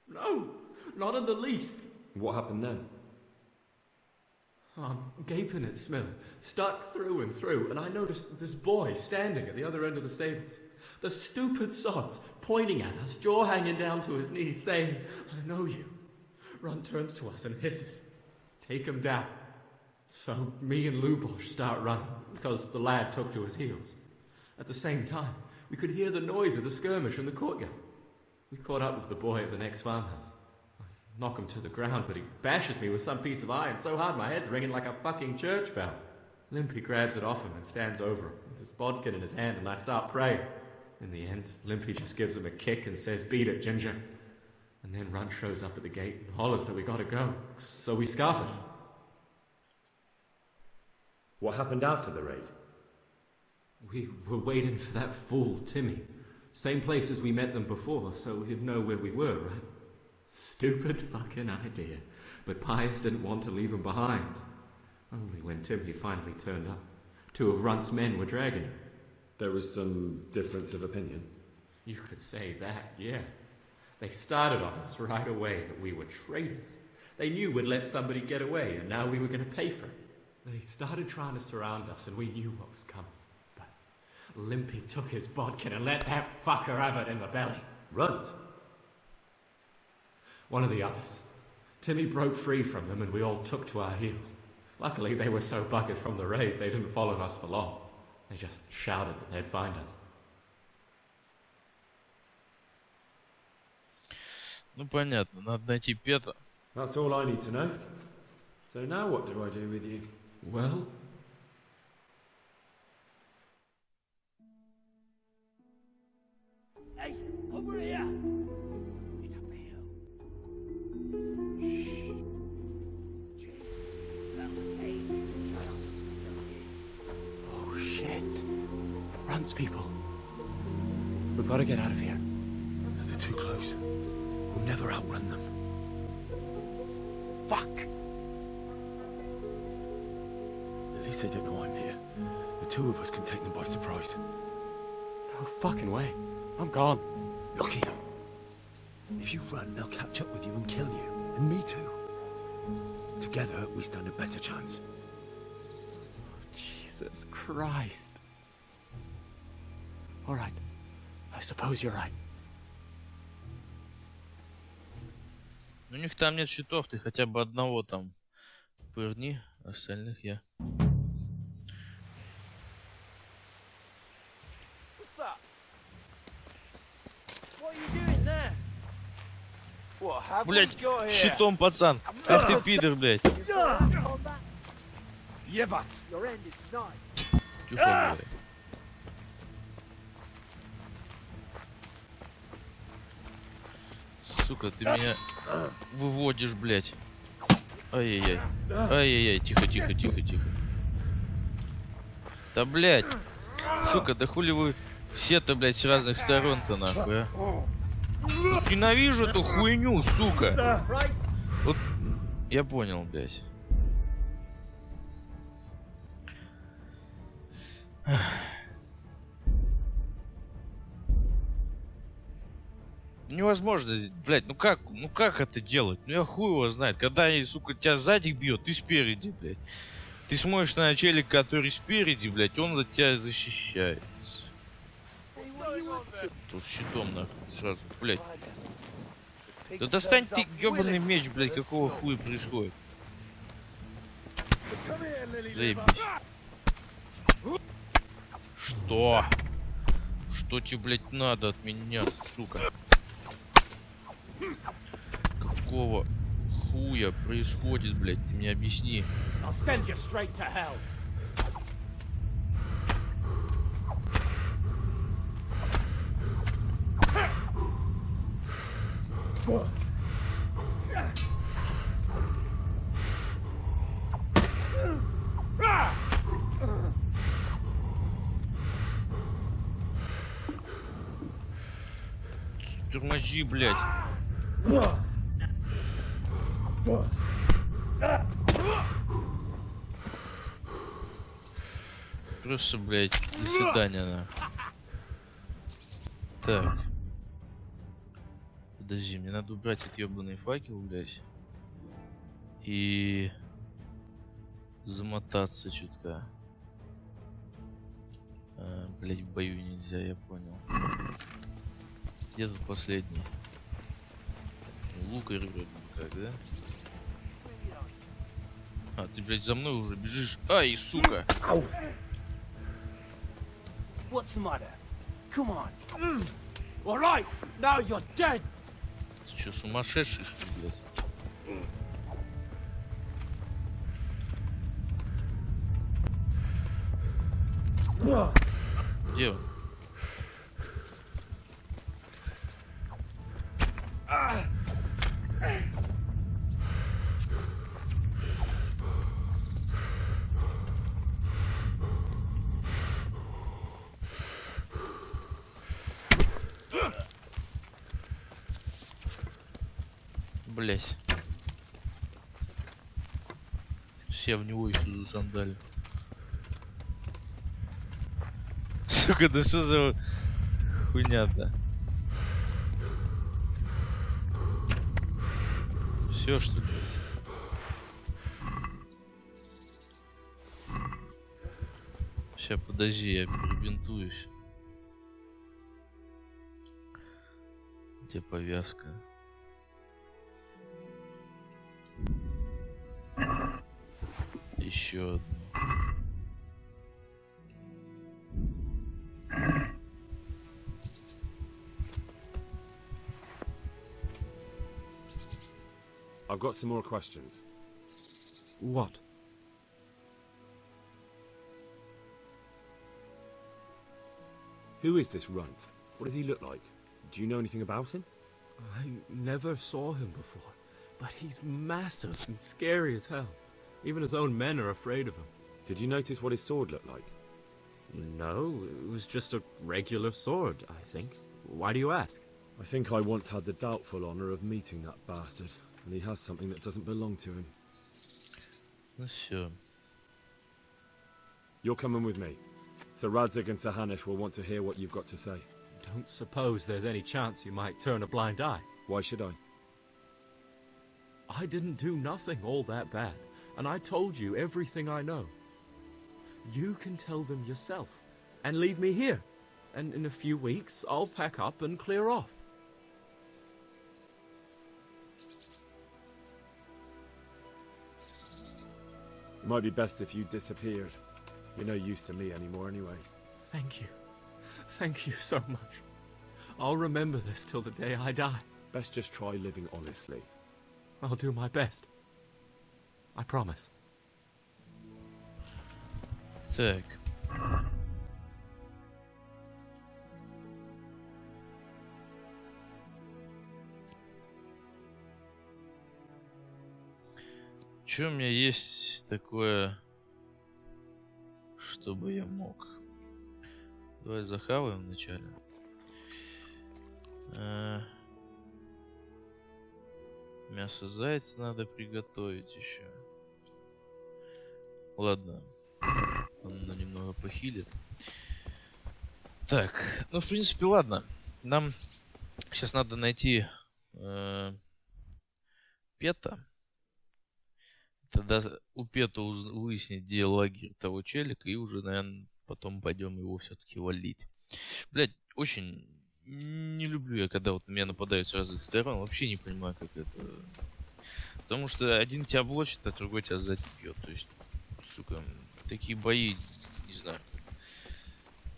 No, not in the least. What happened then? I'm gaping at Smill, stuck through and through, and I noticed this boy standing at the other end of the stables. The stupid sods pointing at us, jaw hanging down to his knees, saying, "I know you." Runt turns to us and hisses, "Take him down." So me and Lubosh start running, because the lad took to his heels. At the same time, we could hear the noise of the skirmish in the courtyard. We caught up with the boy at the next farmhouse. I knock him to the ground, but he bashes me with some piece of iron so hard my head's ringing like a fucking church bell. Limpy grabs it off him and stands over him with his bodkin in his hand, and I start praying. In the end, Limpy just gives him a kick and says, "Beat it, Ginger." And then Runt shows up at the gate and hollers that we gotta go, so we scarp it. What happened after the raid? We were waiting for that fool, Timmy. Same place as we met them before, so he'd know where we were, right? Stupid fucking idea. But Pius didn't want to leave him behind. Only when Timmy finally turned up, two of Runt's men were dragging him. There was some difference of opinion? You could say that, yeah. They started on us right away that we were traitors. They knew we'd let somebody get away, and now we were going to pay for it. They started trying to surround us, and we knew what was coming. But Limpy took his bodkin and let that fucker have it in the belly. Runt? One of the others. Timmy broke free from them, and we all took to our heels. Luckily, they were so buggered from the raid, they didn't follow us for long. They just shouted that they'd find us. Ну понятно, надо найти Пета. That's all I need to know. So now what do I do with you? Well... Hey, over here! It's up the hill. Shh. Jake, found the cave. Shut up. Oh shit. Runt's people. We've got to get out of here. They're too close. We'll never outrun them. Fuck! At least they don't know I'm here. The two of us can take them by surprise. No fucking way. I'm gone. Look here. If you run, they'll catch up with you and kill you. And me too. Together, we stand a better chance. Jesus Christ. All right. I suppose you're right. У них там нет щитов, ты хотя бы одного там пырни, остальных я. What's that? What are you doing there? What have we Блять, got here? щитом, пацан. Ах ты пидор, блять. Ебать! Your end is nigh. Тихо, блядь. Сука, ты меня выводишь, блять. Ай-яй-яй. Ай-яй-яй, тихо, тихо, тихо, тихо. Да, блядь. Сука, да хули вы все-то, блядь, с разных сторон-то, нахуй, а? Вот ненавижу эту хуйню, сука. Вот, я понял, блядь. Невозможно, блядь, ну как это делать? Ну я хуй его знает. Когда, сука, тебя сзади бьет, ты спереди, блядь. Ты смотришь на челик, который спереди, блядь, он за тебя защищает. Тут с щитом, нахуй, сразу, блядь. Да достань ты ёбаный меч, блядь, какого хуя происходит? Заебись. Что? Что тебе, блядь, надо от меня, сука? Какого хуя происходит, блядь? Ты мне объясни. Тормози, блядь. Просто, блядь, до свидания, на. Так. Подожди, мне надо убрать этот ёбаный факел, блядь. И замотаться чутка. Блядь, в бою нельзя, я понял. Где тут последний? Лукарь вроде бы как, да? А, ты, блядь, за мной уже бежишь. Ай, сука! What's the matter? Come on. All right, now you're dead. Ты чё, сумасшедший, что ли, блядь? Где он? Блять. Все в него еще засандали. Сука, да что за хуйня-то? Все, что ли? Сейчас, подожди, я перебинтуюсь. Где повязка? Еще одну. I've got some more questions. What? Who is this runt? What does he look like? Do you know anything about him? I never saw him before, but he's massive and scary as hell. Even his own men are afraid of him. Did you notice what his sword looked like? No, it was just a regular sword, I think. Why do you ask? I think I once had the doubtful honour of meeting that bastard, and he has something that doesn't belong to him. Ну все. You're coming with me. Sir Radzig and Sir Hanush will want to hear what you've got to say. Don't suppose there's any chance you might turn a blind eye. Why should I? I didn't do nothing all that bad, and I told you everything I know. You can tell them yourself, and leave me here. And in a few weeks, I'll pack up and clear off. It might be best if you disappeared. You're no use to me anymore anyway. Thank you. Thank you so much. I'll remember this till the day I die. Best just try living honestly. I'll do my best. I promise. Так. Что у меня есть такое, чтобы я мог? Давай захаваем вначале. Мясо зайца надо приготовить еще. Ладно. Оно немного похилит. Так, ну в принципе ладно. Нам сейчас надо найти Пета. Тогда у Пета выяснить, где лагерь того челика, и уже, наверное, потом пойдем его все-таки валить. Блять, очень не люблю я, когда вот на меня нападают с разных сторон. Вообще не понимаю, как это. Потому что один тебя блочит, а другой тебя сзади бьет. То есть, сука, такие бои, не знаю.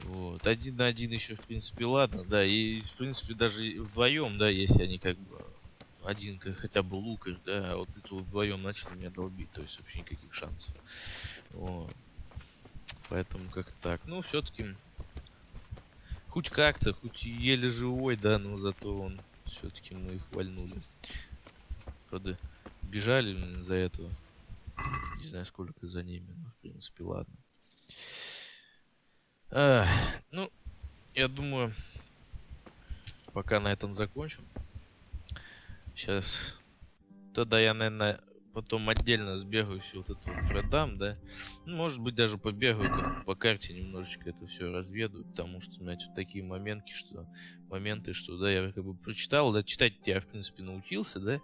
Вот. 1 на 1 еще, в принципе, ладно, да. И, в принципе, даже вдвоем, да, если они как бы один хотя бы лукарь, да, а вот это вот вдвоем начали меня долбить, то есть вообще никаких шансов. Вот. Поэтому как так. Ну, все-таки хоть как-то, хоть еле живой, да, но зато он все-таки мы их вальнули. Правда, бежали за этого. Не знаю, сколько за ними, но в принципе, ладно. Ну, я думаю, пока на этом закончим. Сейчас. Тогда я, наверное, потом отдельно сбегаю, все вот это вот продам, да. Ну, может быть, даже побегаю по карте немножечко это все разведу, потому что у меня тут такие моменты, что, да, я как бы прочитал, да, читать я, в принципе, научился, да.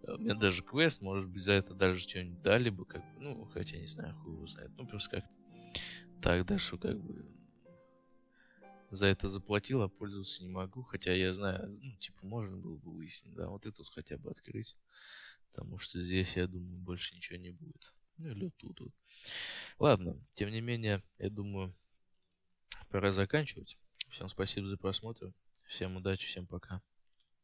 У меня даже квест, может быть, за это даже что-нибудь дали бы, как бы, ну, хотя не знаю, хуй его знает, ну, просто как-то так, да, что как бы за это заплатил, а пользоваться не могу. Хотя я знаю, ну, типа, можно было бы выяснить, да, вот и тут хотя бы открыть. Потому что здесь, я думаю, больше ничего не будет. Ну, или тут вот. Ладно, тем не менее, я думаю, пора заканчивать. Всем спасибо за просмотр. Всем удачи, всем пока.